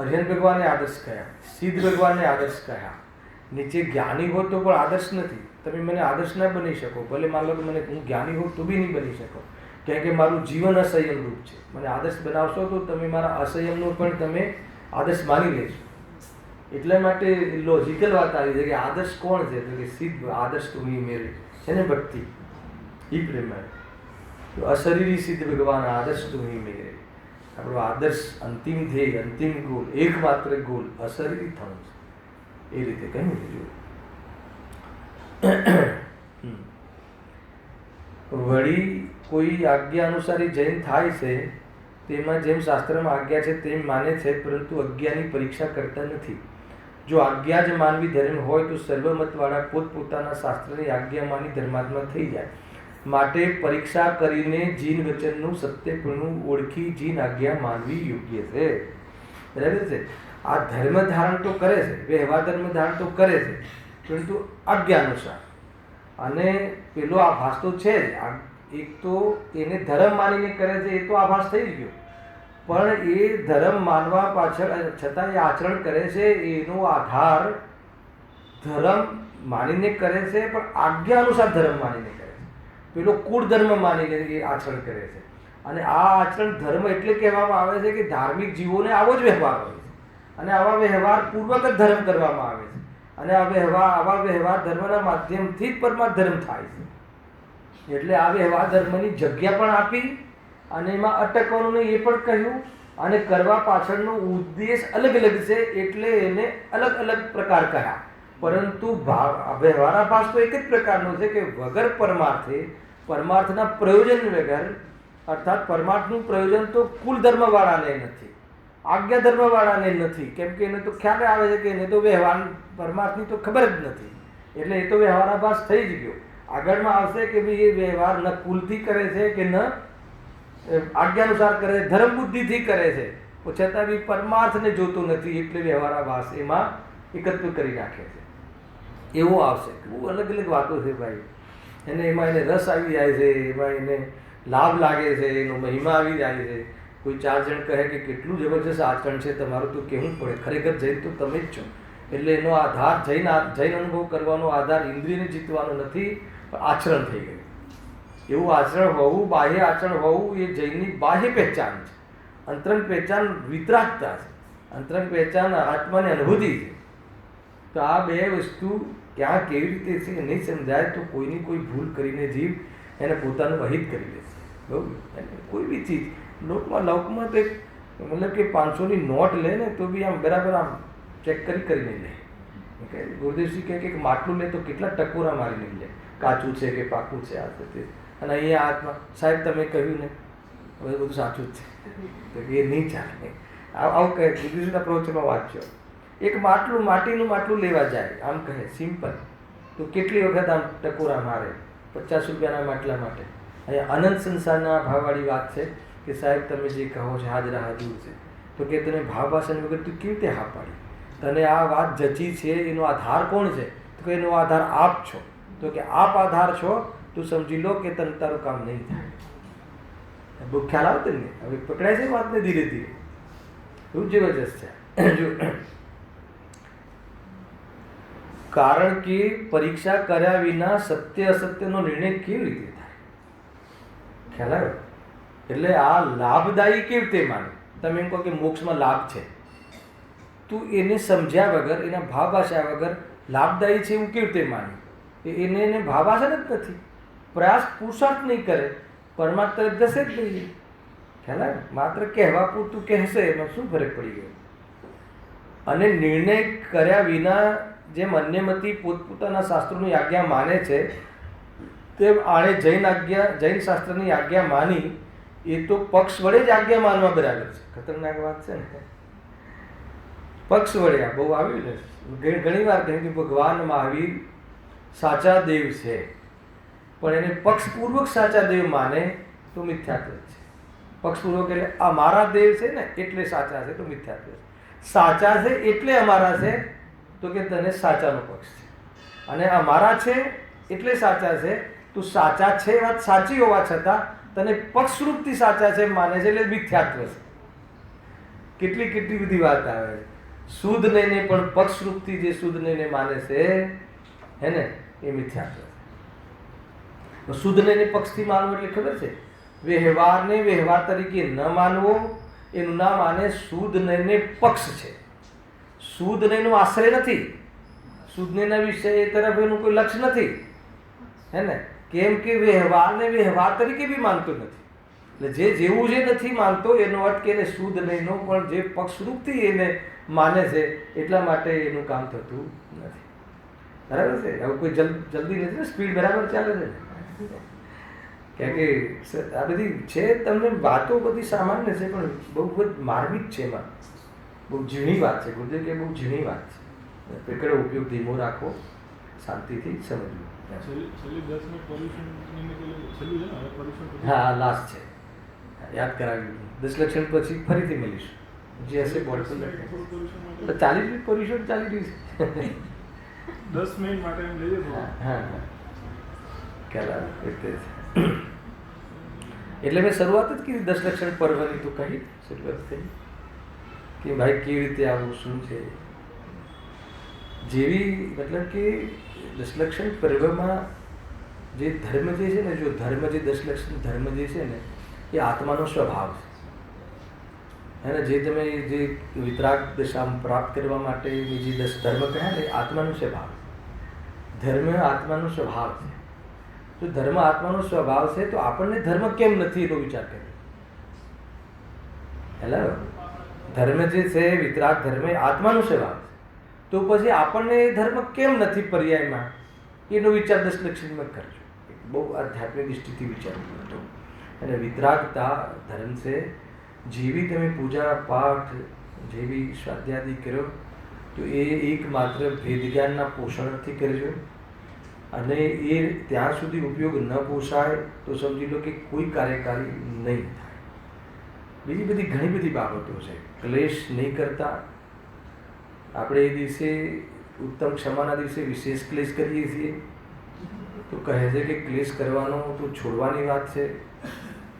અર્યન ભગવાનને આદર્શ કયા, સિદ્ધ ભગવાનને આદર્શ કયા. નીચે જ્ઞાની હો તો પણ આદર્શ નથી. તમે મને આદર્શ ના બની શકો. ભલે માન લો કે મને હું જ્ઞાની હોઉં તો બી નહીં બની શકો, કારણ કે મારું જીવન અસંયમ રૂપ છે. મને આદર્શ બનાવશો તો તમે મારા અસંયમનો પણ તમે આદર્શ માની લેશો. એટલા માટે લોજિકલ વાત આવી છે કે આદર્શ કોણ છે, તો કે સિદ્ધ આદર્શ તું મેળવે છે ને ભક્તિ એ પ્રેમાય. તો અશરીરી સિદ્ધ ભગવાન આદર્શ તું મેળવે. આપણો આદર્શ અંતિમ ધ્યેય, અંતિમ ગોલ, એકમાત્ર ગોલ અશરીરી થવું છે. એ રીતે કહ્યું છે. વળી કોઈ આજ્ઞા અનુસારી જૈન થાય છે તેમાં જેમ શાસ્ત્રમાં આજ્ઞા છે તેમ માને છે, પરંતુ આજ્ઞાની પરીક્ષા કરતા નથી. જો આજ્ઞા જ માનવી ધર્મ હોય તો સર્વમતવાળા પોતપોતાના શાસ્ત્રની આજ્ઞા માની ધર્માત્મા થઈ જાય. માટે પરીક્ષા કરીને જીન વચનનું સત્યપણું ઓળખી જીન આજ્ઞા માનવી યોગ્ય છે. બરાબર છે? આ ધર્મ ધારણ તો કરે છે, વ્યવહાર ધર્મ ધારણ તો કરે છે, પરંતુ આજ્ઞા અનુસાર. અને પેલો આભાસ તો છે જ. એક તો એને ધર્મ માનીને કરે છે એ તો આભાસ થઈ જ ગયો, પણ એ ધર્મ માનવા પાછળ છતાં એ આચરણ કરે છે એનો આધાર ધર્મ માનીને કરે છે, પણ આજ્ઞા અનુસાર ધર્મ માનીને કરે છે. પેલો કુળ ધર્મ માનીને એ આચરણ કરે છે. અને આ આચરણ ધર્મ એટલે કહેવામાં આવે છે કે ધાર્મિક જીવોને આવો જ વ્યવહાર હોય છે, અને આવા વ્યવહાર પૂર્વક જ ધર્મ કરવામાં આવે છે. અને આવા વ્યવહાર ધર્મના માધ્યમથી જ પરમાર્થ ધર્મ થાય છે. એટલે આ વ્યવહાર ધર્મની જગ્યા પણ આપી, અને એમાં અટકવાનું નહીં એ પણ કહ્યું, અને કરવા પાછળનો ઉદ્દેશ અલગ અલગ છે એટલે એને અલગ અલગ પ્રકાર કહ્યા. પરંતુ વ્યવહારાભાસ તો એક જ પ્રકારનો છે કે વગર પરમાર્થે, પરમાર્થના પ્રયોજન વગર, અર્થાત પરમાર્થનું પ્રયોજન તો કુલ ધર્મવાળાને નથી, આજ્ઞા ધર્મવાળાને નથી, કેમ કે એને તો ખ્યાલ આવે છે કે એને તો વ્યવહાર પરમાર્થની તો ખબર જ નથી. એટલે એ તો વ્યવહારાભાસ થઈ જ ગયો. આગળમાં આવશે કે ભાઈ એ વ્યવહાર ન કુલથી કરે છે કે ન આજ્ઞાનુસાર કરે છે, ધર્મ બુદ્ધિથી કરે છે, છતાં બી પરમાર્થને જોતો નથી, એટલે વ્યવહારાભાસ એમાં એકત્વ કરી નાખે છે. એવો આવશે. બહુ અલગ અલગ વાતો છે ભાઈ. એમાં એને રસ આવી જાય છે, એમાં એને લાભ લાગે છે, એનો મહિમા આવી જાય છે. કોઈ 4 જણ કહે કે કેટલું જબરજસ્ત આચરણ છે તમારું, તો કહેવું પડે ખરેખર જૈન તો તમે જ છો. એટલે એનો આધાર જૈન અનુભવ કરવાનો આધાર ઇન્દ્રિયને જીતવાનો નથી, પણ આચરણ થઈ ગયું. એવું આચરણ હોવું, બાહ્ય આચરણ હોવું એ જૈનની બાહ્ય પહેચાન છે. અંતરંગ પહેચાન વિતરાગતા છે, અંતરંગ પહેચાન આત્માની અનુભૂતિ છે. તો આ બે વસ્તુ ક્યાં કેવી રીતે છે નહીં સમજાય તો કોઈની કોઈ ભૂલ કરીને જીવ એને પોતાનું અહિત કરી લેશે. બરાબર, કોઈ બી ચીજ લોકમાં તો મતલબ કે 500ની નોટ લે ને તો બી આમ બરાબર આમ ચેક કરીને લે. ગુરુદેવજી કહે કે માટલું લે તો કેટલા ટકોરા મારીને લે, કાચું છે કે પાકું છે, આ છે તે. અને અહીંયા આત્મા સાહેબ તમે કહ્યું ને હવે બધું સાચું જ છે, તો એ નહીં ચાલે. આવું કહે ગુરુદેવજીના પ્રવચનમાં વાંચજો. એક માટીનું માટલું લેવા જાય, આમ કહે સિમ્પલ, તો કેટલી વખત આમ ટકોરા મારે 50 રૂપિયાના માટલા માટે. અહીંયા અનંત સંસારના ભાવવાળી વાત છે કે સાહેબ તમે જે કહો છો હાજરા હાજર છે, તો કે તને ભાવભાષણ વગર તું કેવી રીતે હા પાડી? તને આ વાત જચી છે, એનો આધાર કોણ છે? તો કે એનો આધાર આપ છો. તો કે આપ આધાર છો તો સમજી લો કે તને તારું કામ નહીં થાય. બહુ ખ્યાલ આવતો ને? હવે પકડાય છે વાતને ધીરે ધીરે. એવું જબરજસ્ત છે. જો કારણ કે પરીક્ષા કર્યા વિના સત્ય અસત્યનો નિર્ણય કેવી રીતે થાય? ખ્યાલ આવ્યો? એટલે આ લાભદાયી કેવી રીતે માને? તમે એમ કહો કે મોક્ષમાં લાભ છે, તું એને સમજ્યા વગર, એના ભાવભાષા વગર લાભદાયી છે એવું કેવી રીતે માને? એને ભાવભાષા જ નથી, પ્રયાસ પુરુષાર્થ નહીં કરે, પરમાત્મા તરફ જશે જ નહીં. ખ્યાલ આવે? માત્ર કહેવા પૂરતું કહેશે, એમાં શું ફરક પડી ગયો? અને નિર્ણય કર્યા વિના જેમ અન્યમતી પોતપોતાના શાસ્ત્રોની આજ્ઞા માને છે, તેમ આણે જૈન શાસ્ત્રની આજ્ઞા માની. એ તો પક્ષ વડે જ આજ્ઞા માનવા બરાબર છે. ખતરનાક વાત છે ને? પક્ષ વડે આ બહુ આવ્યું ને ઘણી વાર કહ્યું કે ભગવાન મહાવીર સાચા દેવ છે, પણ એને પક્ષપૂર્વક સાચા દેવ માને તો મિથ્યાત્વ છે. પક્ષપૂર્વક એટલે આ મારા દેવ છે ને એટલે સાચા છે, તો મિથ્યાત્વ છે. સાચા છે એટલે અમારા છે, તો કે તને સાચાનો પક્ષ છે. અને અમારા છે એટલે સાચા છે, તો સાચા છે વાત સાચી હોવા છતાં તને પક્ષરૂપથી સાચા છે માને છે એટલે મિથ્યાત્વ છે. કેટલી બધી વાત આવે. શુદ્ધ નહીં પણ પક્ષરૂપથી જે શુદ્ધ નહીં માને છે હે ને, એ મિથ્યાત્વ છે. શુદ્ધ નહીં પક્ષથી માનવું એટલે ખબર છે, વ્યવહારને વ્યવહાર તરીકે ન માનવો, એનું નામ આને શુદ્ધ નહીં પક્ષ છે. શુદ્ધ નહીંનો આશ્રય નથી, શુદ્ધ નહીંના વિષય તરફ એનું કોઈ લક્ષ્ય નથી, હે ને? કેમ કે વ્યવહારને વ્યવહાર તરીકે બી માનતો નથી. એટલે જે જેવું જે નથી માનતો એનો અર્થ કે એને શુદ્ધ નહીંનો પણ જે પક્ષરૂપથી એને માને છે, એટલા માટે એનું કામ થતું નથી. બરાબર છે? હવે કોઈ જલ્દી નથી, સ્પીડ બરાબર ચાલે છે. કેમ કે આ બધી છે, તમને વાતો બધી સામાન્ય છે પણ બહુ માર્મિક છે. એમાં બહુ ઝીણી વાત છે. ગુરુદેવ કે બહુ ઝીણી વાત છે. પેકડો ઉપયોગ ધીમો રાખો, શાંતિથી સમજવું. હા, લાસ્ટ છે, યાદ કરાવ્યું. 10 લક્ષણ પછી ફરીથી મળીશું. જે હશે બોર્ડ પર લખે. 40 મિનિટ પરિષદ ચાલી રહી છે. 10 મિનિટ માટે એમ લઈએ. હા, ખ્યાલ આવે. એટલે મેં શરૂઆત જ કીધી 10 લક્ષણ પર્વની, તો કહી શરૂઆત થઈ કે ભાઈ કેવી રીતે આવું, શું છે, જેવી મતલબ કે 10 લક્ષણ પર્વમાં જે ધર્મ જે છે ને, જો ધર્મ જે 10 લક્ષણ ધર્મ જે છે ને, એ આત્માનો સ્વભાવ છે. અને જે તમે જે વિતરાગ દશા પ્રાપ્ત કરવા માટેની જે 10 ધર્મ કહ્યા ને, આત્માનો સ્વભાવ. ધર્મ આત્માનો સ્વભાવ છે. તો ધર્મ આત્માનો સ્વભાવ છે, તો આપણને ધર્મ કેમ નથી એનો વિચાર કર્યો. હેલો, ધર્મ જે છે વિતરાગ ધર્મ એ આત્માનો સ્વભાવ છે, તો પછી આપણને ધર્મ કેમ નથી પર્યાયમાં, એનો વિચાર 10 લક્ષણમાં કરજો. બહુ આધ્યાત્મિક દૃષ્ટિથી વિચારવું હતો. અને વિતરાગતા ધર્મ છે. જેવી તમે પૂજા પાઠ જેવી સ્વાધ્યાય કર્યો, તો એ એકમાત્ર ભેદ જ્ઞાનના પોષણથી કરજો. અને એ ત્યાં સુધી ઉપયોગ ન પોષાય તો સમજી લો કે કોઈ કાર્યકારી નહીં થાય. બીજી બધી ઘણી બધી બાબતો છે. ક્લેશ નહીં કરતા. આપણે એ દિવસે ઉત્તમ ક્ષમાના દિવસે વિશેષ ક્લેશ કરીએ છીએ, તો કહે છે કે ક્લેશ કરવાનો તો છોડવાની વાત છે.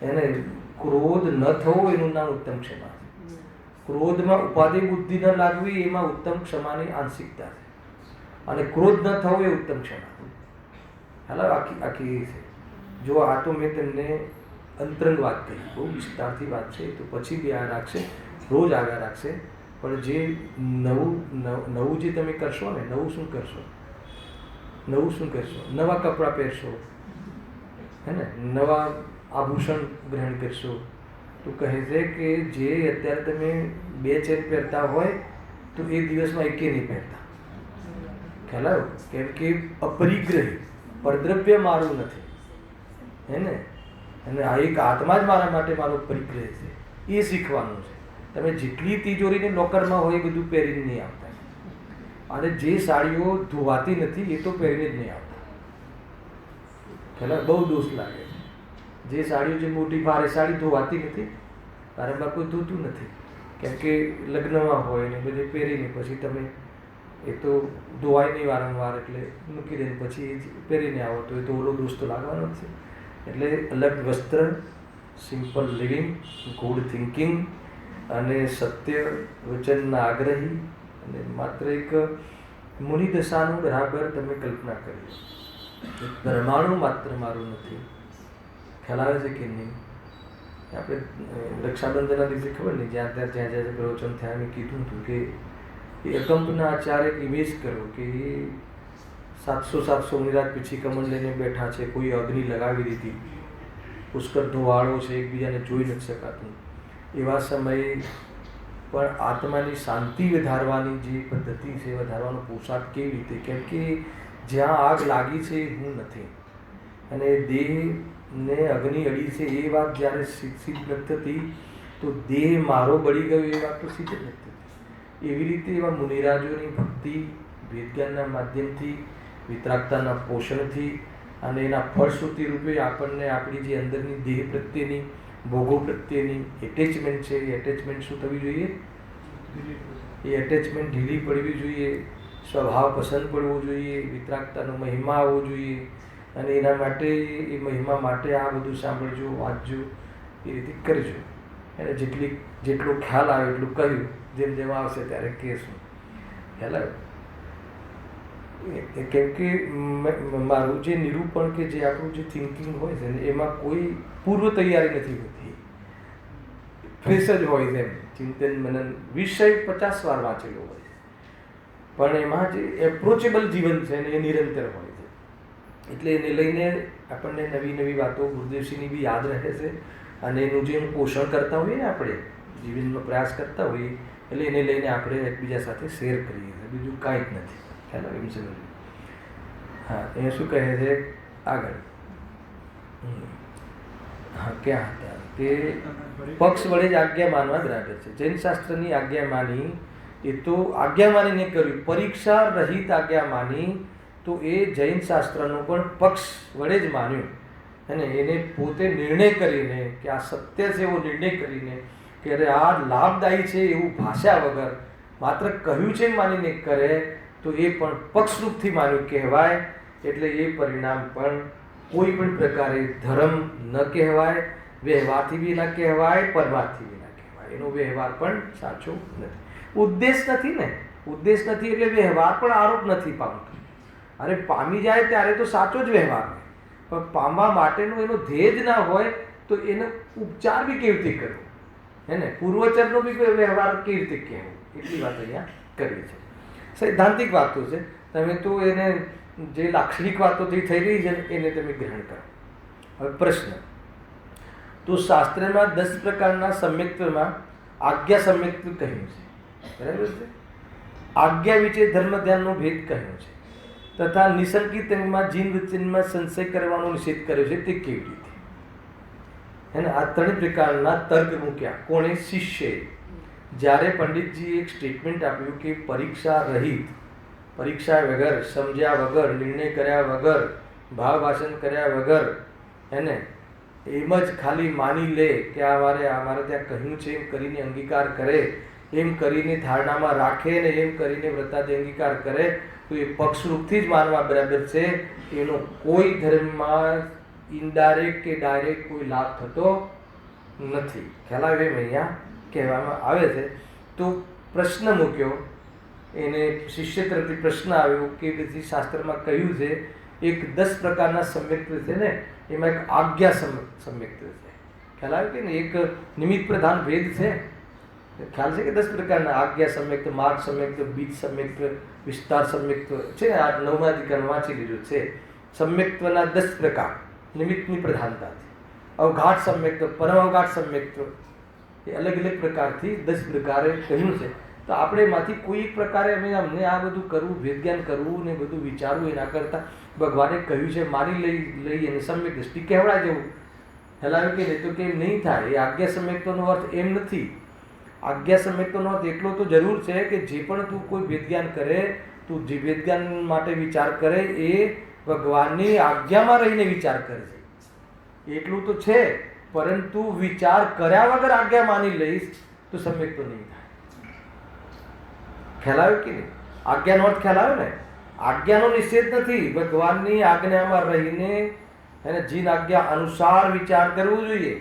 એને ક્રોધ ન થવો એનું નામ ઉત્તમ ક્ષમા છે. ક્રોધમાં ઉપાધિ બુદ્ધિ ન લાગવી એમાં ઉત્તમ ક્ષમાની આંશિકતા છે, અને ક્રોધ ન થવો એ ઉત્તમ ક્ષમા છે. હાલો આખી છે. જો આ તો મેં તમને અંતરંગ વાત કરી, બહુ વિસ્તારથી વાત છે, તો પછી બી આ રાખશે, રોજ આગળ રાખશે. પણ જે નવું જે તમે કરશો ને, નવું શું કરશો? નવા કપડાં પહેરશો, હે ને, નવા આભૂષણ ગ્રહણ કરશો, તો કહે છે કે જે અત્યારે તમે 2 ચેન પહેરતા હોય તો એ દિવસમાં એકે નહીં પહેરતા. ખ્યાલ આવ્યો? કેમ કે અપરિગ્રહી પરદ્રવ્ય મારું નથી, હે ને, અને આ એક આત્મા જ મારા માટે મારો પરિગ્રહ છે, એ શીખવાનું છે. તમે જેટલી તિજોરીને લોકરમાં હોય એ બધું પહેરીને નહીં આવતા, અને જે સાડીઓ ધોવાતી નથી એ તો પહેરીને જ નહીં આવતા. ખ્યાલ? બહુ દોષ લાગે. જે સાડીઓ, જે મોટી ભારે સાડી ધોવાતી નથી, વારંવાર કોઈ ધોતું નથી, કેમ કે લગ્નમાં હોય ને બધે પહેરીને પછી તમે એ તો ધોવાય નહીં વારંવાર, એટલે મૂકી દઈને પછી એ પહેરીને આવો તો એ તો ઓલો દોષ તો લાગવાનો જ છે. એટલે અલગ વસ્ત્ર, સિમ્પલ લિવિંગ, ગુડ થિંકિંગ, અને સત્ય વચનના આગ્રહી, અને માત્ર એક મુનિદશાનું બરાબર તમે કલ્પના કરી. પરમાણુ માત્ર મારું નથી. ખ્યાલ આવે છે કે નહીં? આપણે રક્ષાબંધનના દિવસે ખબર નહીં, જ્યાં પ્રવચન થયા મેં કીધું હતું કે એ અકંપના આચાર્ય એક ઇમેજ કરો કે એ 700 નિરાત પીછી કમંડ લઈને બેઠા છે, કોઈ અગ્નિ લગાવી દીધી, પુષ્કળ ધુવાળો છે, એકબીજાને જોઈ નથી શકાતું. એવા સમયે પણ આત્માની શાંતિ વધારવાની જે પદ્ધતિ છે, વધારવાનો પોશાક કેવી રીતે? કેમ કે જ્યાં આગ લાગી છે એ હું નથી, અને દેહને અગ્નિ અડી છે એ વાત જ્યારે સિદ્ધ નથી થતી, તો દેહ મારો બળી ગયો એ વાત તો સિદ્ધ નથી થતી. એવી રીતે એવા મુનિરાજોની ભક્તિ વેદજ્ઞાનના માધ્યમથી, વિતરાગતાના પોષણથી, અને એના ફળશ્રુતિ રૂપે આપણને આપણી જે અંદરની દેહ પ્રત્યેની, ભોગો પ્રત્યેની એટેચમેન્ટ છે, એ એટેચમેન્ટ શું થવી જોઈએ? એ એટેચમેન્ટ ઢીલી પડવી જોઈએ, સ્વભાવ પસંદ પડવો જોઈએ, વિતરાગતાનો મહિમા આવવો જોઈએ. અને એના માટે, એ મહિમા માટે આ બધું સાંભળજો, વાંચજો, એ રીતે કરજો. એને જેટલો ખ્યાલ આવે એટલું કહ્યું, જેમ આવશે ત્યારે કહેશું. ખ્યાલ આવ્યો? કેમ કે મારું જે નિરૂપણ કે જે આપણું જે થિંકિંગ હોય છે ને, એમાં કોઈ પૂર્વ તૈયારી નથી હોતી, ફ્રેશ જ હોય છે. ચિંતન મનન વિષય 50 વાર વાંચેલો હોય છે, પણ એમાં જે એપ્રોચેબલ જીવન છે ને એ નિરંતર હોય છે. એટલે એને લઈને આપણને નવી વાતો ગુરુદેવશ્રીની બી યાદ રહે છે, અને એનું જે પોષણ કરતા હોઈએ ને, આપણે જીવનનો પ્રયાસ કરતા હોઈએ, એટલે એને લઈને આપણે એકબીજા સાથે શેર કરીએ છીએ, બીજું કાંઈ જ નથી. ખ્યાલ આવે? એમ સમજવું. હા, એ શું કહે છે આગળ? હા, ક્યાં હતા? કે પક્ષ વડે જ આજ્ઞા માનવા બરાબર છે. જૈન શાસ્ત્રની આજ્ઞા માની, એ તો આજ્ઞા માનીને કર્યું. પરીક્ષા રહિત આજ્ઞા માની, તો એ જૈન શાસ્ત્રનો પણ પક્ષ વડે જ માન્યું, અને એને પોતે નિર્ણય કરીને કે આ સત્ય છે એવો નિર્ણય કરીને કે અરે આ લાભદાયી છે એવું ભાષા વગર માત્ર કહ્યું છે માનીને કરે, તો એ પણ પક્ષરૂપથી માન્યું કહેવાય. એટલે એ પરિણામ પણ કોઈ પણ પ્રકારે ધર્મ ન કહેવાય, વ્યવહારથી બી ન કહેવાય, પરમાર્થથી બી ન કહેવાય. એનો વ્યવહાર પણ સાચો નથી. ઉદ્દેશ નથી ને, ઉદ્દેશ નથી એટલે વ્યવહાર પણ આરોપ નથી પામતો. અરે પામી જાય ત્યારે તો સાચો જ વ્યવહાર હોય, પણ પામવા માટેનો એનો ધ્યેય જ ના હોય તો એનો ઉપચાર બી કેવી રીતે કરવો, હે ને, પૂર્વચરનો બી કોઈ વ્યવહાર કેવી રીતે કહેવો, એટલી વાત અહીંયા કરવી છે. સૈદ્ધાંતિક વાતો છે, તમે તો એને જે લાક્ષણિક વાતોથી થઈ રહી છે એને તમે ગ્રહણ કરો. હવે પ્રશ્ન, તો શાસ્ત્રમાં 10 પ્રકારના સમ્યક્ત્વમાં આજ્ઞા સમ્યક્ત્વ કહ્યું છે, બરાબર છે? આજ્ઞા વિશે ધર્મ ધ્યાનનો ભેદ કહ્યો છે, તથા નિસંકિત અંગમાં જીન વચનમાં સંશય કરવાનો નિષેધ કર્યો છે, તે કેવી રીતે? હે ને, આ 3 પ્રકારના તર્ક મૂક્યા. કોણે? શિષ્યએ. જ્યારે પંડિતજીએ એક સ્ટેટમેન્ટ આપ્યું કે પરીક્ષા રહિત, પરીક્ષા વગર, સમજ્યા વગર, નિર્ણય કર્યા વગર, ભાવ ભાષણ કર્યા વગર, એને એમ જ ખાલી માની લે કે અમારે ત્યાં કહ્યું છે એમ કરીને અંગીકાર કરે, એમ કરીને ધારણામાં રાખે ને એમ કરીને વ્રતાદિ અંગીકાર કરે, તો એ પક્ષરૂપથી જ માનવા બરાબર છે. એનો કોઈ ધર્મમાં ઇનડાયરેક્ટ કે ડાયરેક્ટ કોઈ લાભ થતો નથી. ખ્યાલ આવે એમ અહીંયા કહેવામાં આવે છે. તો પ્રશ્ન મૂક્યો, એને શિષ્ય તરફથી પ્રશ્ન આવ્યો કે પછી શાસ્ત્રમાં કહ્યું છે એક 10 પ્રકારના સમ્યક્ત્વ છે ને, એમાં એક આજ્ઞા સમ્યક્ત્વ છે. ખ્યાલ આવે કે ને, એક નિમિત્ત પ્રધાન ભેદ છે. ખ્યાલ છે કે 10 પ્રકારના આજ્ઞા સમ્યક્ત્વ, માર્ગ સમ્યક્ત્વ, બીજ સમ્યક્ત્વ, વિસ્તાર સમ્યક્ત્વ છે. આ 9મા અધિકારમાં વાંચી લીધું છે. સમ્યક્ત્વના 10 પ્રકાર નિમિત્તની પ્રધાનતાથી. અવઘાટ સમ્યક્ત્વ, પરમઅવઘાટ સમ્યક્ત્વ, એ અલગ અલગ પ્રકારથી 10 પ્રકારે કહ્યું છે. તો આપણે એમાંથી કોઈ એક પ્રકારે અમને આ બધું કરવું, વેદજ્ઞાન કરવું ને બધું વિચારવું, એના કરતાં ભગવાને કહ્યું છે મારી લઈ અને સમ્યક દ્રષ્ટિ કહેવડા જેવું. હેલાવે કે નહીં તો કેમ નહીં થાય. એ આજ્ઞા સમ્યક્ત્વનો અર્થ એમ નથી. આજ્ઞા સમ્યક્ત્વનો અર્થ એટલો તો જરૂર છે કે જે પણ તું કોઈ વેદજ્ઞાન કરે, તું જે વેદજ્ઞાન માટે વિચાર કરે એ ભગવાનની આજ્ઞામાં રહીને વિચાર કરે છે, એટલું તો છે. પરંતુ વિચાર કર્યા વગર આજ્ઞા માની લઈશ તો સમ્યક તો નહીં થાય. ખ્યાલ આવે કે નહીં? આજ્ઞાનો અર્થ ખ્યાલ આવે ને? આજ્ઞાનો નિષેધ નથી. ભગવાનની આજ્ઞામાં રહીને એને જીન આજ્ઞા અનુસાર વિચાર કરવો જોઈએ.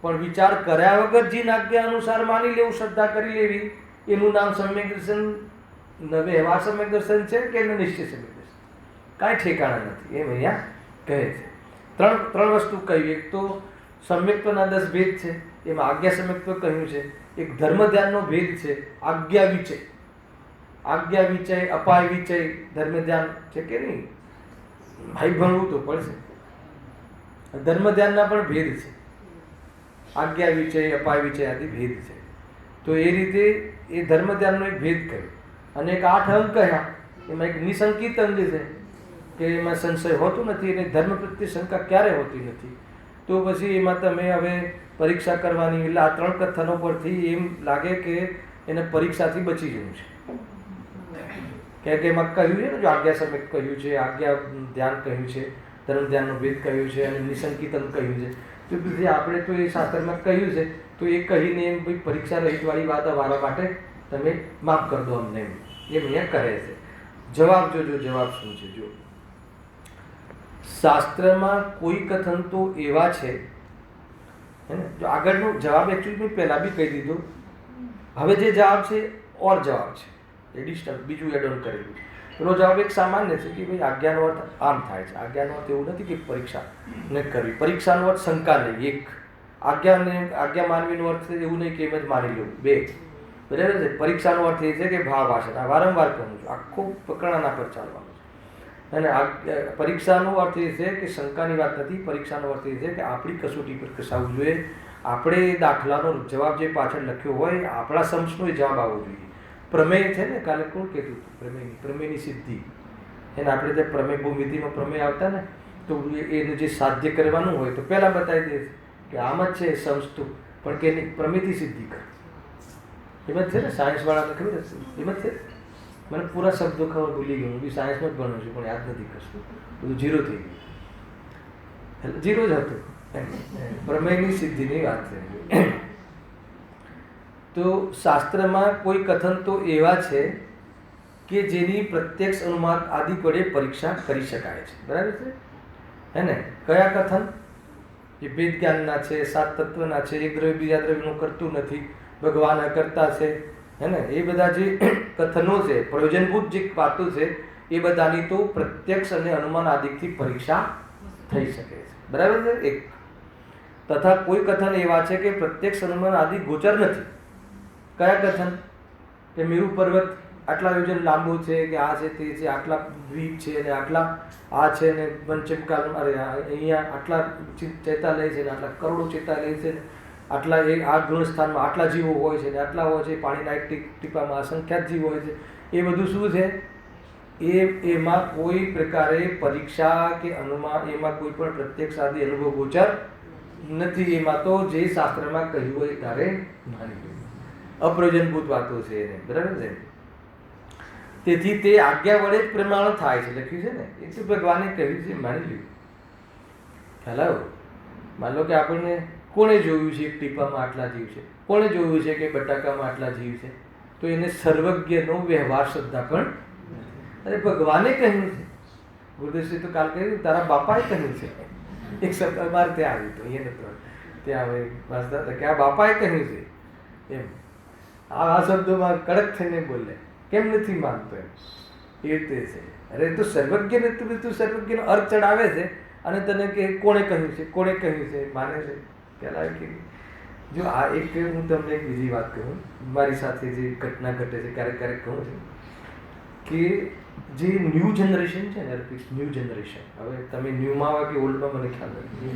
પણ વિચાર કર્યા વગર જીન આજ્ઞા અનુસાર માની લેવું, શ્રદ્ધા કરી લેવી, એનું નામ સમ્યક દર્શન, વ્યવહાર સમ્યક દર્શન છે કે નિશ્ચય સમ્યક દર્શન? કાંઈ ઠેકાણા નથી. એમ અહીંયા કહે છે. ત્રણ વસ્તુ કહ્યું. એક તો સમ્યક્ત્વના 10 ભેદ છે, એમાં આજ્ઞા સમ્યક્ત્વ કહ્યું છે. એક ધર્મ ધ્યાનનો ભેદ છે, આજ્ઞા વિચય. આજ્ઞા વિચય, અપાય વિચય, ધર્મ ધ્યાન છે કે નહીં? ભાઈ ભણવું તો પડશે. ધર્મ ધ્યાનના પણ ભેદ છે. આજ્ઞા વિચય, અપાય વિચય આદિ ભેદ છે. તો એ રીતે એ ધર્મ ધ્યાનનો એક ભેદ કર્યો. અને એક 8 અંગ કહ્યા. એમાં એક નિશંકિત અંગ છે કે એમાં સંશય હોતું નથી અને ધર્મ પ્રત્યે શંકા ક્યારે હોતી નથી. તો પછી એમાં તમે હવે પરીક્ષા કરવાની, એટલે આ 3 કથનો પરથી એમ લાગે કે એને પરીક્ષાથી બચી જવું છે. કે એમાં કહ્યું છે ને, જો આજ્ઞા સમ્યક કહ્યું છે, આજ્ઞા ધ્યાન કહ્યું છે, ધર્મ ધ્યાનનો ભેદ કહ્યું છે અને નિશંકિત અંગ કહ્યું છે. તો પછી આપણે તો એ શાસ્ત્રમાં કહ્યું છે, તો એ કહીને એમ ભાઈ પરીક્ષા રહિતવાળી વાત અમારા માટે તમે માફ કરી દો અમને, એમ અહીંયા કહે છે. જવાબ જોજો, જવાબ શું છે? જો શાસ્ત્રમાં કોઈ કથન તો એવા છે, હે ને? જો આગળનો જવાબ એકચ્યુઅલી મેં પહેલાં બી કહી દીધો. હવે જે જવાબ છે ઓર જવાબ છે, એડિશનલ બીજું એડ ઓન કરેલું. પેલો જવાબ એક સામાન્ય છે કે ભાઈ આજ્ઞાનો અર્થ આમ થાય છે. આજ્ઞાનો અર્થ એવું નથી કે પરીક્ષા ન કરવી. પરીક્ષાનો અર્થ શંકા નહીં. એક આજ્ઞા માનવીનો અર્થ એવું નહીં કે એમ જ માની લેવું. 2 બરાબર છે. પરીક્ષાનો અર્થ એ છે કે ભાવ આશા, વારંવાર કહું છું, આખું પ્રકરણના પર ચાલવાનું છે. અને પરીક્ષાનો અર્થ એ છે કે શંકાની વાત નથી. પરીક્ષાનો અર્થ એ છે કે આપણી કસોટી પર કસાવવું જોઈએ. આપણે દાખલાનો જવાબ જે પાછળ લખ્યો હોય, આપણા સમજનો એ જવાબ આવવો જોઈએ. પ્રમેય છે ને, કાલે કોણ કહેતું હતું પ્રમેયની સિદ્ધિ? એને આપણે જે પ્રમેય ભૂમિતિમાં પ્રમેય આવતા ને, તો એનું જે સાધ્ય કરવાનું હોય તો પહેલાં બતાવી દે કે આમ જ છે સમજતું, પણ કે એની પ્રમેયથી સિદ્ધિ કર. એમ જ છે ને, સાયન્સવાળાને ખબર હશે, એમ જ છે. મને પૂરા શબ્દો ખબર ભૂલી ગયું. હું બી સાયન્સમાં જ ભણું છું, પણ યાદ નથી કરશું. બધું 0 થઈ ગયું. 0 જ હતું. પ્રમેયની સિદ્ધિની વાત છે. તો શાસ્ત્રમાં કોઈ કથન તો એવા છે કે જેની પ્રત્યક્ષ અનુમાન આદિ વડે પરીક્ષા કરી શકાય છે. બરાબર છે, હે ને? કયા કથન? જે વેદ જ્ઞાનના છે, 7 તત્વના છે, એક દ્રવ્ય બીજા દ્રવ્યનું કરતું નથી, ભગવાન અકર્તા છે, હે ને? એ બધા જે કથનો છે, પ્રયોજનભૂત જે વાતો છે, એ બધાની તો પ્રત્યક્ષ અને અનુમાન આદિથી પરીક્ષા થઈ શકે છે. બરાબર છે? એક તથા કોઈ કથન એવા છે કે પ્રત્યક્ષ અનુમાન આદિ ગોચર નથી. કયા કથન? કે મેરુ પર્વત આટલા યોજન લાંબો છે, કે આ છે તે છે, આટલા દ્વીપ છે ને આટલા આ છે ને પંચમકાલ, અરે અહીંયા આટલા ચૈતાલય છે ને આટલા કરોડો ચૈતાલય છે ને આટલા આ ગુણસ્થાનમાં આટલા જીવો હોય છે ને આટલા હોય છે, પાણીના એક ટીપામાં અસંખ્યાત જીવો હોય છે. એ બધું શું છે? એમાં કોઈ પ્રકારે પરીક્ષા કે અનુમાન, એમાં કોઈ પણ પ્રત્યક્ષ આદિ અનુભવ ગોચર નથી. એમાં તો જે શાસ્ત્રમાં કહ્યું હોય ત્યારે માની લો. અપ્રયોજનભૂત વાતો છે એને. બરાબર છે? તેથી તે આજ્ઞા વડે જ પ્રમાણ થાય છે, લખ્યું છે ને. એ તો ભગવાને કહ્યું છે, માની લ્યું. ખ્યાલ આવ્યો? માન લો કે આપણને કોણે જોયું છે એક ટીપામાં આટલા જીવ છે, કોણે જોયું છે કે બટાકામાં આટલા જીવ છે, તો એને સર્વજ્ઞનો વ્યવહાર શ્રદ્ધા પણ. અરે ભગવાને કહ્યું છે. ગુરુદેવશ્રી તો કાલ કહ્યું, તારા બાપાએ કહ્યું છે. એક શબ્દ અમારે ત્યાં આવ્યું હતું, અહીંયા નતો. ત્યાં હવે વાંચતા હતા કે આ બાપાએ કહ્યું છે એમ, આ શબ્દોમાં કડક થઈને બોલે, કેમ નથી માનતો એમ, એ રીતે છે. અરે તો સર્વજ્ઞ ને તું સર્વજ્ઞનો અર્થ ચડાવે છે અને તને કે કોણે કહ્યું છે માને છે. પહેલાં કે જો આ એક હું તમને એક બીજી વાત કહું, મારી સાથે જે ઘટના ઘટે છે ક્યારેક કહું છું કે જે ન્યૂ જનરેશન છે ને, ન્યૂ જનરેશન, હવે તમે ન્યૂમાં આવા કે ઓલ્ડમાં મને ખ્યાલ નથી,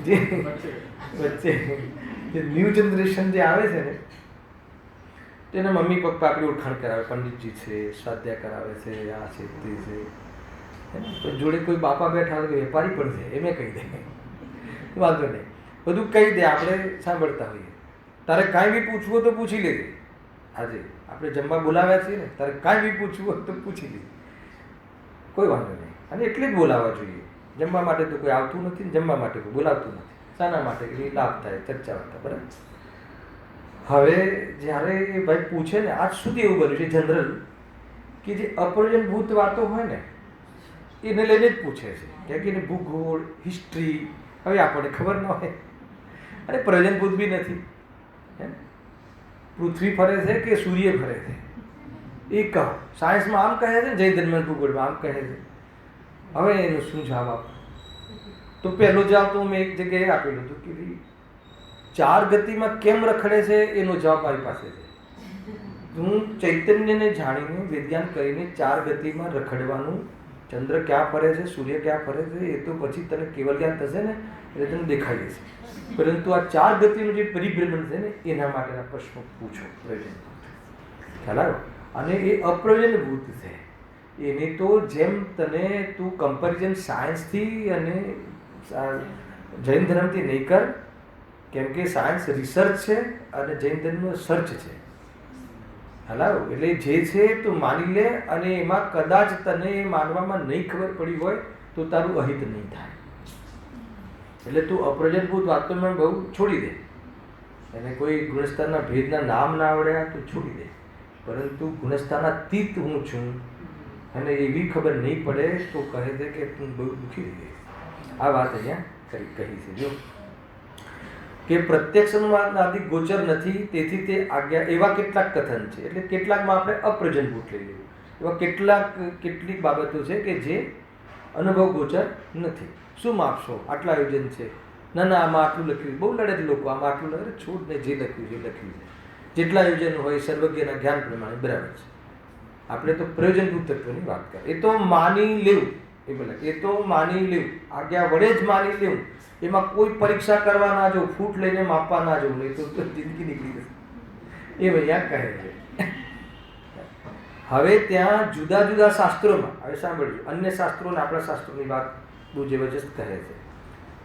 જે વચ્ચે જે ન્યૂ જનરેશન જે આવે છે ને તેના મમ્મી પપ્પા આપણી ઓળખાણ કરાવે, પંડિતજી છે, સ્વાધ્યાય કરાવે છે, આ છે તે છે, જોડે કોઈ બાપા બેઠા હોય વેપારી પણ છે, એમ કહી દે વાંધો નહીં, બધું કહી દે, આપણે સાંભળતા હોઈએ. તારે કાંઈ બી પૂછવું હોય તો પૂછી લેજે. આજે આપણે જમવા બોલાવ્યા છીએ ને, તારે કાંઈ બી પૂછવું હોય તો પૂછી લેજે, કોઈ વાંધો નહીં. અને એટલે જ બોલાવવા જોઈએ. જમવા માટે તો કોઈ આવતું નથી ને જમવા માટે કોઈ બોલાવતું નથી. શાના માટે? કે લાભ થાય, ચર્ચા વાર્તા, બરાબર. હવે જ્યારે એ ભાઈ પૂછે ને, આજ સુધી એવું બન્યું છે જનરલ કે જે અપ્રયોજનભૂત વાતો હોય ને એને લઈને જ પૂછે છે, કે એને ભૂગોળ, હિસ્ટ્રી હવે આપણને ખબર ન હોય અને પ્રયોજનભૂત બી નથી. પૃથ્વી ફરે છે કે સૂર્ય ફરે છે એ કહો. સાયન્સમાં આમ કહે છે, જૈન ધર્મ ભૂગોળમાં આમ કહે છે. હવે એનો શું જવાબ આપો? તો પહેલો જવાબ તો મેં એક જગ્યાએ આપેલું હતું કે ભાઈ 4 ગતિમાં કેમ રખડે છે એનો જવાબ મારી પાસે છે. હું ચૈતન્યને જાણીને વિજ્ઞાન કરીને 4 ગતિમાં રખડવાનું, ચંદ્ર ક્યાં ફરે છે, સૂર્ય ક્યાં ફરે છે, એ તો પછી તને કેવલ જ્ઞાન થશે ને એટલે તને દેખાઈ જશે. પરંતુ આ 4 ગતિનું જે પરિભ્રમણ છે ને એના માટેના પ્રશ્નો પૂછો, પ્રયોજનભૂત. ખ્યાલ આવ્યો? અને એ અપ્રયોજનભૂત છે. એની તો જેમ તું કમ્પેરિઝન સાયન્સથી અને જૈન ધર્મથી નહીં કર, કેમ કે સાયન્સ રિસર્ચ છે અને જૈન ધર્મ સર્ચ છે. હલાવો એટલે જે છે તું માની લે, અને એમાં કદાચ તને માનવામાં નહીં ખબર પડી હોય તો તારું અહિત નહીં થાય. એટલે તું અપ્રયોજનભૂત વાતો મેં બહુ છોડી દે. એને કોઈ ગુણસ્થાનના ભેદના નામ ના આવડ્યા તો છોડી દે, પરંતુ ગુણસ્થાનના તીત હું છું અને એવી ખબર નહીં પડે તો કહે છે કે તું બહુ દુઃખી થઈ ગઈ. આ વાત અહીંયા કહી છે જો કે પ્રત્યક્ષ અનુમાનાદિ ગોચર નથી, તેથી તે આજ્ઞા. એવા કેટલાક કથન છે, એટલે કેટલાકમાં આપણે અપ્રયોજનભૂત લઈ લેવું. એવા કેટલીક બાબતો છે કે જે અનુભવ ગોચર નથી. શું માપશો? આટલા આયોજન છે, ના આમાં આટલું લખ્યું, બહુ લડે લોકો આમાં આટલું લડે, છોડ ને જે લખ્યું છે લખ્યું છે. જેટલા આયોજન હોય સર્વજ્ઞના જ્ઞાન પ્રમાણે બરાબર છે. આપણે તો પ્રયોજનભૂત તત્વની વાત કરીએ. એ તો માની લેવું, એ તો માની લેવું, આજ્ઞા વડે જ માની લેવું. એમાં કોઈ પરીક્ષા કરવા ના જવું, ફૂટ લઈને માપવા ના જવું, નહીં તો જિંદગી નીકળી જશે. એ અહીંયા કહે છે. હવે ત્યાં જુદા જુદા શાસ્ત્રોમાં, હવે સાંભળજો, અન્ય શાસ્ત્રો અને આપણા શાસ્ત્રોની વાત બહુ જબરજસ્ત કહે છે.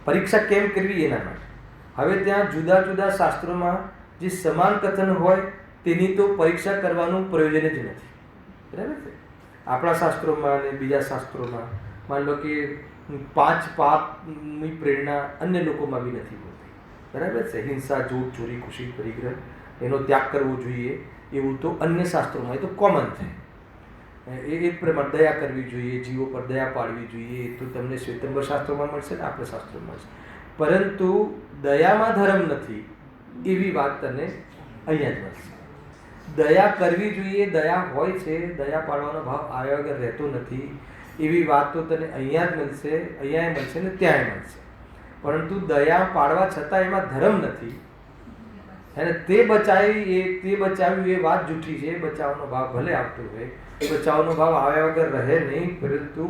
પરીક્ષા કેમ કરવી એના માટે. હવે ત્યાં જુદા જુદા શાસ્ત્રોમાં જે સમાન કથન હોય તેની તો પરીક્ષા કરવાનું પ્રયોજન જ નથી. બરાબર છે? આપણા શાસ્ત્રોમાં અને બીજા શાસ્ત્રોમાં માન લો કે 5 પાપની પ્રેરણા અન્ય લોકોમાં બી નથી હોતી. બરાબર છે? હિંસા, જૂઠ, ચોરી, ખુશી, પરિગ્રહ, એનો ત્યાગ કરવો જોઈએ એવું તો અન્ય શાસ્ત્રોમાં એ તો કોમન છે. એ પ્રમાણે દયા કરવી જોઈએ, જીવો પર દયા પાડવી જોઈએ, એ તો તમને શ્વેતંબર શાસ્ત્રોમાં મળશે ને આપણા શાસ્ત્રોમાં મળશે. પરંતુ દયામાં ધર્મ નથી એવી વાત તને અહીંયા જ મળશે. દયા કરવી જોઈએ, દયા હોય છે, દયા પાડવાનો ભાવ આવ્યા વગર રહેતો નથી એવી વાત તો તને અહીંયા જ મળશે, અહીંયા મળશે ને ત્યાંય મળશે. પરંતુ દયા પાડવા છતાં એમાં ધર્મ નથી અને તે બચાવ્યું એ વાત જૂઠી છે. બચાવવાનો ભાવ ભલે આવતો હોય, એ બચાવવાનો ભાવ આવ્યા વગર રહે નહીં, પરંતુ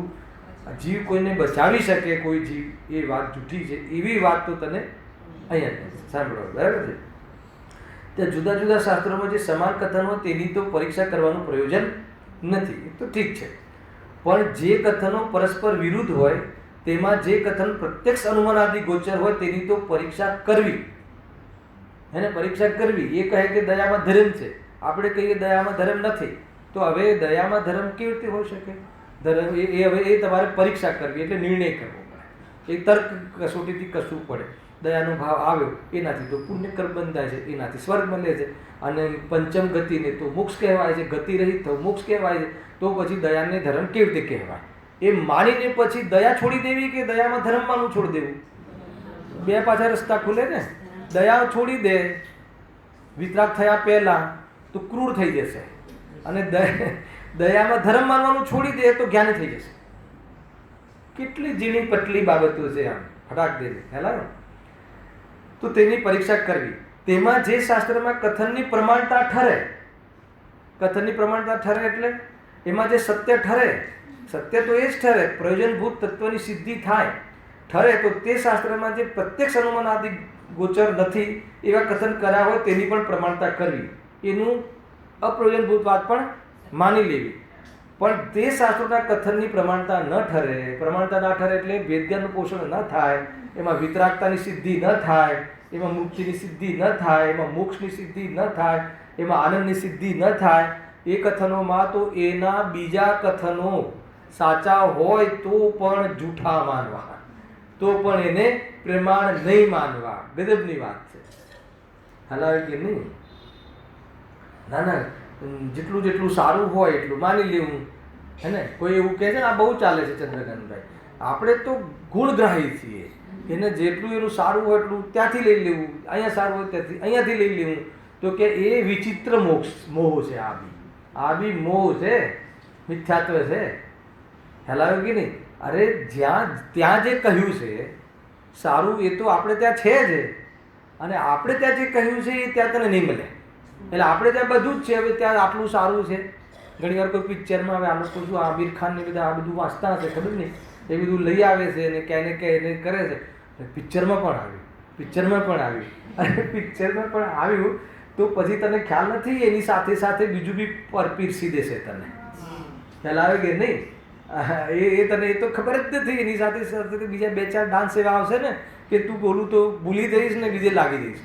જીવ કોઈને બચાવી શકે કોઈ જીવ, એ વાત જૂઠી છે એવી વાત તો તને અહીંયા જ સાંભળવા. બરાબર છે? ત્યાં જુદા જુદા શાસ્ત્રોમાં જે સમાન કથન હોય તેની તો પરીક્ષા કરવાનું પ્રયોજન નથી, એ તો ઠીક છે. પણ જે કથનો પરસ્પર વિરુદ્ધ હોય તેમાં જે કથન પ્રત્યક્ષ અનુમાનાદિ ગોચર હોય તેની તો પરીક્ષા કરવી. એને પરીક્ષા કરવી. એ કહે કે દયામાં ધર્મ છે, આપણે કહીએ દયામાં ધર્મ નથી, તો હવે દયામાં ધર્મ કેવી રીતે હોઈ શકે? ધર્મ હવે એ તમારે પરીક્ષા કરવી એટલે નિર્ણય કરવો પડે. એ તર્ક કસોટીથી કસવું પડે. દયાનો ભાવ આવ્યો એનાથી તો પુણ્ય કર્મ બંધાય છે, એનાથી સ્વર્ગ મળે છે. અને પંચમ ગતિને તો મોક્ષ કહેવાય છે, ગતિ રહિત થવું મોક્ષ કહેવાય છે. તો પછી દયાને ધર્મ કેવી રીતે કહેવાય? એ માનીને પછી દયા છોડી દેવી કે દયામાં ધર્મ માનવું છોડી દેવું? બે પાછા રસ્તા ખુલે ને. દયા છોડી દે વિતરાગ થયા પહેલાં તો ક્રૂર થઈ જશે, અને દયામાં ધર્મ માનવાનું છોડી દે તો જ્ઞાની થઈ જશે. કેટલી ઝીણી પટલી બાબતો છે આમ ફટાક દે હેલા. તો તેની પરીક્ષા કરવી. તેમાં જે શાસ્ત્રમાં કથનની પ્રમાણતા ઠરે, કથનની પ્રમાણતા ઠરે એટલે એમાં જે સત્ય ઠરે, સત્ય તો એ જ ઠરે, પ્રયોજનભૂત તત્વની સિદ્ધિ થાય ઠરે, તો તે શાસ્ત્રમાં જે પ્રત્યક્ષ અનુમાન આદિ ગોચર નથી એવા કથન કર્યા હોય તેની પણ પ્રમાણતા કરવી, એનું અપ્રયોજનભૂત વાત પણ માની લેવી. પણ તે શાસ્ત્રોના કથનની પ્રમાણતા ન ઠરે, પ્રમાણતા ના ઠરે એટલે વેદ્યાનું પોષણ ન થાય, એમાં વિતરાગતાની સિદ્ધિ ન થાય, એમાં મુક્તિની સિદ્ધિ ન થાય, એમાં મોક્ષની સિદ્ધિ ન થાય, એમાં આનંદની સિદ્ધિ ન થાય, એ કથનોમાં તો એના બીજા કથનો સાચા હોય તો પણ જૂઠા માનવા, તો પણ એને પ્રમાણ નહીં માનવા. ગજબની વાત છે. હલાવે કે નહીં? ના ના, જેટલું જેટલું સારું હોય એટલું માની લેવું, હે ને? કોઈ એવું કહે છે ને, આ બહુ ચાલે છે ચંદ્રકાંતભાઈ, આપણે તો ગુણગ્રાહી છીએ, એને જેટલું એનું સારું હોય એટલું ત્યાંથી લઈ લેવું, અહીંયા સારું હોય ત્યાંથી અહીંયાથી લઈ લેવું. તો કે એ વિચિત્ર મોહ છે. આ બી મોહ છે, મિથ્યાત્વ છે. હેલાયો કે નહીં? અરે ત્યાં જે કહ્યું છે સારું એ તો આપણે ત્યાં છે જ, અને આપણે ત્યાં જે કહ્યું છે એ ત્યાં તને નહીં મળે. એટલે આપણે ત્યાં બધું જ છે. હવે ત્યાં આટલું સારું છે. ઘણી વાર કોઈ પિક્ચરમાં હવે આ લોકો શું આમિર ખાન ને બધા આ બધું વાંચતા હશે, ખબર નહીં, એ બધું લઈ આવે છે અને ક્યાંય ને ક્યાંય કરે છે. પિક્ચરમાં પણ આવ્યું, પિક્ચરમાં પણ આવ્યું, અને પિક્ચરમાં પણ આવ્યું તો પછી તને ખ્યાલ નથી એની સાથે સાથે બીજું બી પીરસી દેશે તને. ખ્યાલ આવે કે નહીં? એ તને એ તો ખબર જ નથી. એની સાથે સાથે બીજા 2-4 ડાન્સ એવા આવશે ને કે તું બોલું તો ભૂલી જઈશ ને બીજે લાગી જઈશ.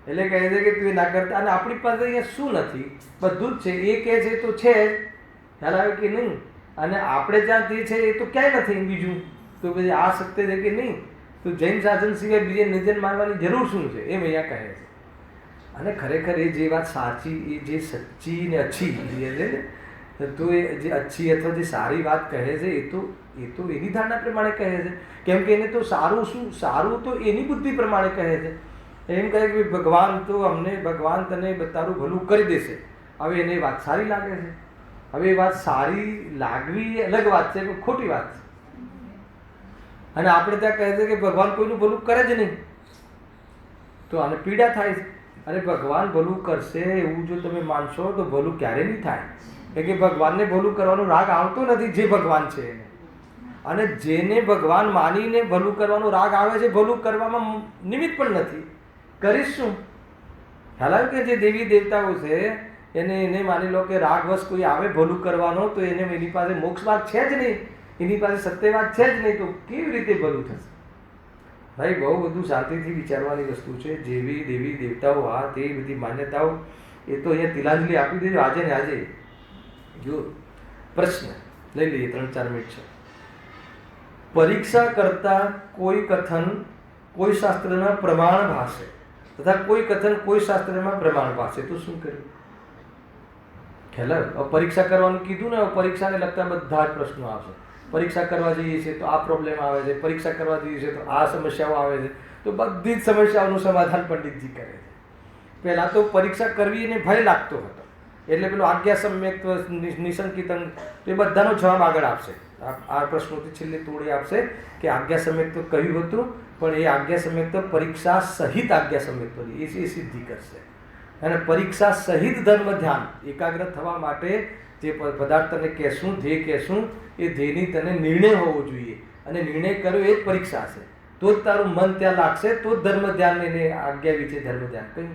એટલે કહે છે કે તું એ ના કરતા. અને આપણી પાસે અહીંયા શું નથી? બધું જ છે. એ કહે છે તો છે જ. ખ્યાલ આવે કે નહીં? અને આપણે જ્યાં જે છે એ તો ક્યાંય નથી બીજું. તો પછી આ સત્ય છે કે નહીં? તો જૈન શાસન સિવાય બીજે નિજન માનવાની જરૂર શું છે? એમ અહીંયા કહે છે. અને ખરેખર એ જે વાત સાચી, એ જે સચ્ચી ને અચ્છી જે છે ને, તો એ જે અચ્છી અથવા જે સારી વાત કહે છે એ તો એની ધારણા પ્રમાણે કહે છે. કેમ કે એને તો સારું શું, સારું તો એની બુદ્ધિ પ્રમાણે કહે છે. એમ કહે કે ભગવાન તો અમને, ભગવાન તને તારું ભલું કરી દેશે. હવે એને વાત સારી લાગે છે. હવે એ વાત સારી લાગવી અલગ વાત છે, પણ ખોટી વાત છે. અને આપણે ત્યાં કહે છે કે ભગવાન કોઈનું ભલું કરે જ નહીં, તો આને પીડા થાય છે. અરે ભગવાન ભલું કરશે એવું જો તમે માનશો તો ભલું ક્યારે નહીં થાય. કે ભગવાનને ભલું કરવાનો રાગ આવતો નથી જે ભગવાન છે એને. અને જેને ભગવાન માનીને ભલું કરવાનો રાગ આવે છે, ભલું કરવામાં નિમિત્ત પણ નથી, કરીશ શું? હાલાકી કે જે દેવી દેવતાઓ છે એને માની લો કે રાગવશ કોઈ આવે ભલું કરવાનો, તો એને એની પાસે મોક્ષ માર્ગ છે જ નહીં, એની પાસે સત્યવાદ છે જ નહીં, તો કેવી રીતે ભલું થશે? ભાઈ બહુ બધું શાંતિથી વિચારવાની વસ્તુ છે. જેવી દેવી દેવતાઓ આ તે બધી માન્યતાઓ એ તો અહીંયા તિલાંજલિ આપી દેજો આજે ને આજે. જો પ્રશ્ન લઈ લઈએ, 3-4 મિનિટ છે. પરીક્ષા કરતા કોઈ કથન કોઈ શાસ્ત્રના પ્રમાણ ભાષે તથા કોઈ કથન કોઈ શાસ્ત્રમાં પ્રમાણ ભાષે તો શું કર્યું? ખ્યાલ? પરીક્ષા કરવાનું કીધું ને, પરીક્ષાને લગતા બધા જ પ્રશ્નો આવશે. પરીક્ષા કરવા જઈએ છીએ તો આ પ્રોબ્લેમ આવે છે, પરીક્ષા કરવા જઈએ છીએ તો આ સમસ્યાઓ આવે છે. તો બધી જ સમસ્યાઓનું સમાધાન પંડિતજી કરે છે. પહેલાં તો પરીક્ષા કરવી એને ભય લાગતો હતો, એટલે પેલું આજ્ઞા સમ્યક્ત્વ નિશંકિતં, તો એ બધાનો જવાબ આગળ આપશે. આ પ્રશ્નોથી છેલ્લે તોડી આપશે કે આજ્ઞા સમ્યક્ત્વ કહ્યું હતું, પણ એ આજ્ઞા સમ્યક્ત્વ પરીક્ષા સહિત આજ્ઞા સમ્યક્ત્વ એ સિદ્ધિ કરશે. અને પરીક્ષા સહિત ધર્મ ધ્યાન એકાગ્ર થવા માટે જે પદાર્થને કહેશું, ધ્યેય કહેશું, એ ધ્યેયની તને નિર્ણય હોવો જોઈએ. અને નિર્ણય કર્યો એ જ પરીક્ષા છે. તો જ તારું મન ત્યાં લાગશે, તો જ ધર્મ ધ્યાન એને આજ્ઞા વિશે ધર્મ ધ્યાન કહ્યું.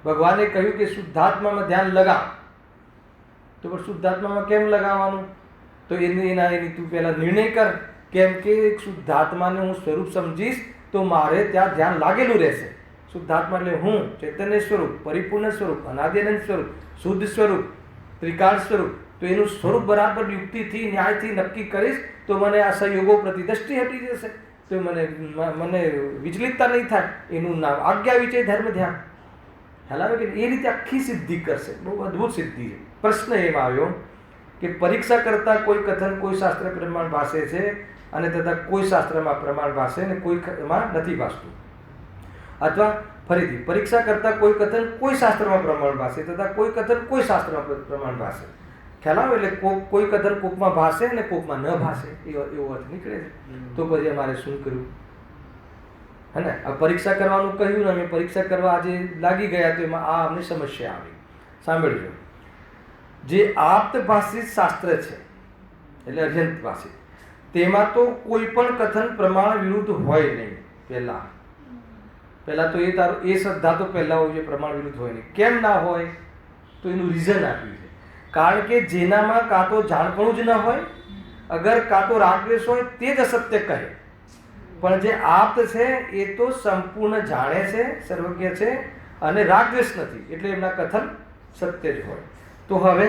ભગવાને કહ્યું કે શુદ્ધાત્મામાં ધ્યાન લગાવ, તો પણ શુદ્ધાત્મામાં કેમ લગાવવાનું? તો એની તું પહેલાં નિર્ણય કર. કેમ કે શુદ્ધાત્માને હું સ્વરૂપ સમજીશ તો મારે ત્યાં ધ્યાન લાગેલું રહેશે. શુદ્ધાત્મા એટલે હું ચૈતન્ય સ્વરૂપ, પરિપૂર્ણ સ્વરૂપ, અનાદ્યનંદ સ્વરૂપ, શુદ્ધ સ્વરૂપ, ત્રિકાળ સ્વરૂપ. તો એનું સ્વરૂપ બરાબર યુક્તિથી ન્યાયથી નક્કી કરીશ તો મને આ સંયોગો પ્રતિ દ્રષ્ટિ હટી જશે, તો મને વિચલિતતા નહીં થાય. એનું નામ આજ્ઞા વિચય ધર્મ ધ્યાન. ખ્યાલ આવે કે એ રીતે આખી સિદ્ધિ કરશે. બહુ અદ્ભુત સિદ્ધિ છે. પ્રશ્ન એમ આવ્યો કે પરીક્ષા કરતા કોઈ કથન કોઈ શાસ્ત્ર પ્રમાણ ભાષે છે, અને તથા કોઈ શાસ્ત્રમાં પ્રમાણ ભાષે ને કોઈમાં નથી ભાષતું. અથવા ફરીથી પરીક્ષા કરતા કોઈ કથન કોઈ શાસ્ત્રમાં પ્રમાણ ભાષે તથા કોઈ કથન કોઈ શાસ્ત્રમાં પ્રમાણ ભાષે. ખ્યાલ આવે? એટલે કોઈ કથન કોકમાં ભાષે અને કોકમાં ન ભાષે એવો અર્થ નીકળે છે. તો પછી અમારે શું કરવું? હે ને? આ પરીક્ષા કરવાનું કહ્યું ને અમે પરીક્ષા કરવા આજે લાગી ગયા તો એમાં આ અમને સમસ્યા આવી. સાંભળજો, જે આપ્ત ભાષિત શાસ્ત્ર છે એટલે અર્યંત ભાષિત, તેમાં તો કોઈ પણ કથન પ્રમાણ વિરુદ્ધ હોય નહીં. પહેલા તો એ શ્રદ્ધા તો પહેલા હોય છે, પ્રમાણ વિરુદ્ધ હોય નહીં. કેમ ના હોય? તો એનું રીઝન આપ્યું છે. કારણ કે જેનામાં કાં તો જાણપણું જ ન હોય, અગર કાં તો રાગદ્વેષ હોય તે જ અસત્ય કહે. પણ જે આપ્ત છે એ તો સંપૂર્ણ જાણે છે, સર્વજ્ઞ છે અને રાગદ્વેષ નથી, એટલે એમના કથન સત્ય જ હોય. તો હવે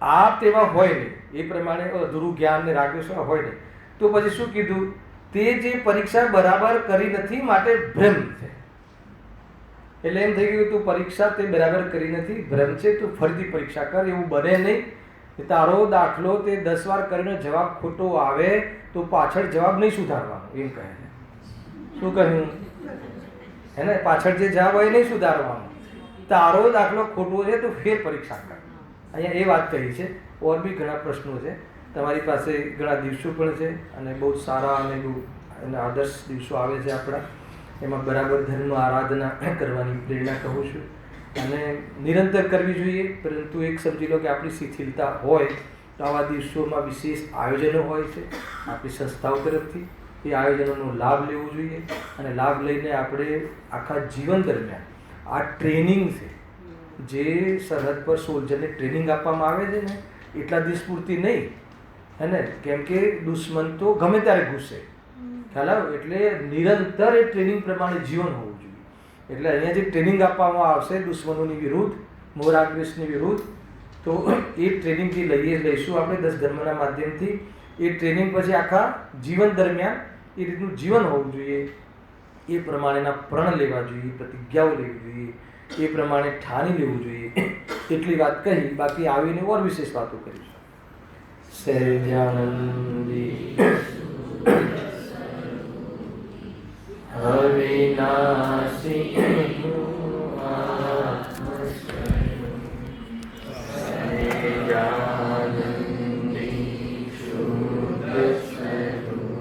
આપ્ત એવા હોય નહીં, એ પ્રમાણે અધૂરું જ્ઞાન ને રાગદ્વેષ હોય નહીં. તો પછી શું કીધું? તે જે પરીક્ષા બરાબર કરી નથી માટે ભ્રમ છે. એટલે એમ થઈ ગયું તું પરીક્ષા તે બરાબર કરી નથી, ભ્રમ છે, તું ફરીથી પરીક્ષા કર. એવું બને નહીં. તારો દાખલો તે 10 વાર કરીને જવાબ ખોટો આવે તો પાછળ જવાબ નહીં સુધારવાનો, એમ કહે છે. શું કહ્યું? હે ને? પાછળ જે જવાબ હોય નહીં સુધારવાનો. તારો દાખલો ખોટો છે તો ફેર પરીક્ષા કર. અહીંયા એ વાત કહી છે. ઓર બી ઘણા પ્રશ્નો છે. તમારી પાસે ઘણા દિવસો પણ છે અને બહુ સારા અને બહુ આદર્શ દિવસો આવે છે આપણા. એમાં બરાબર ધર્મ આરાધના કરવાની પ્રેરણા કહું છું અને નિરંતર કરવી જોઈએ. પરંતુ એક સમજી લો કે આપણી શિથિલતા હોય તો આવા દિવસોમાં વિશેષ આયોજનો હોય છે આપણી સંસ્થાઓ તરફથી. એ આયોજનોનો લાભ લેવો જોઈએ અને લાભ લઈને આપણે આખા જીવન દરમિયાન આ ટ્રેનિંગ છે, જે સરહદ પર સોલ્જરને ટ્રેનિંગ આપવામાં આવે છે ને, એટલા દિવસ પૂરતી નહીં, હે ને? કેમ કે દુશ્મન તો ગમે ત્યારે ઘૂસે, ખ્યાલ આવ્યો? એટલે નિરંતર એ ટ્રેનિંગ પ્રમાણે જીવન હોવું જોઈએ. એટલે અહીંયા જે ટ્રેનિંગ આપવામાં આવશે દુશ્મનોની વિરુદ્ધ, મોરાગ્રેસની વિરુદ્ધ, તો એ ટ્રેનિંગ જે લઈશું આપણે 10 ધર્મના માધ્યમથી, એ ટ્રેનિંગ પછી આખા જીવન દરમિયાન એ રીતનું જીવન હોવું જોઈએ. એ પ્રમાણેના પ્રણ લેવા જોઈએ, પ્રતિજ્ઞાઓ લેવી જોઈએ, એ પ્રમાણે ઠાની લેવું જોઈએ. એટલી વાત કહી. બાકી આવીને ઓર વિશેષ વાતો કરીશું. સૈજાનંદી અવિનાશી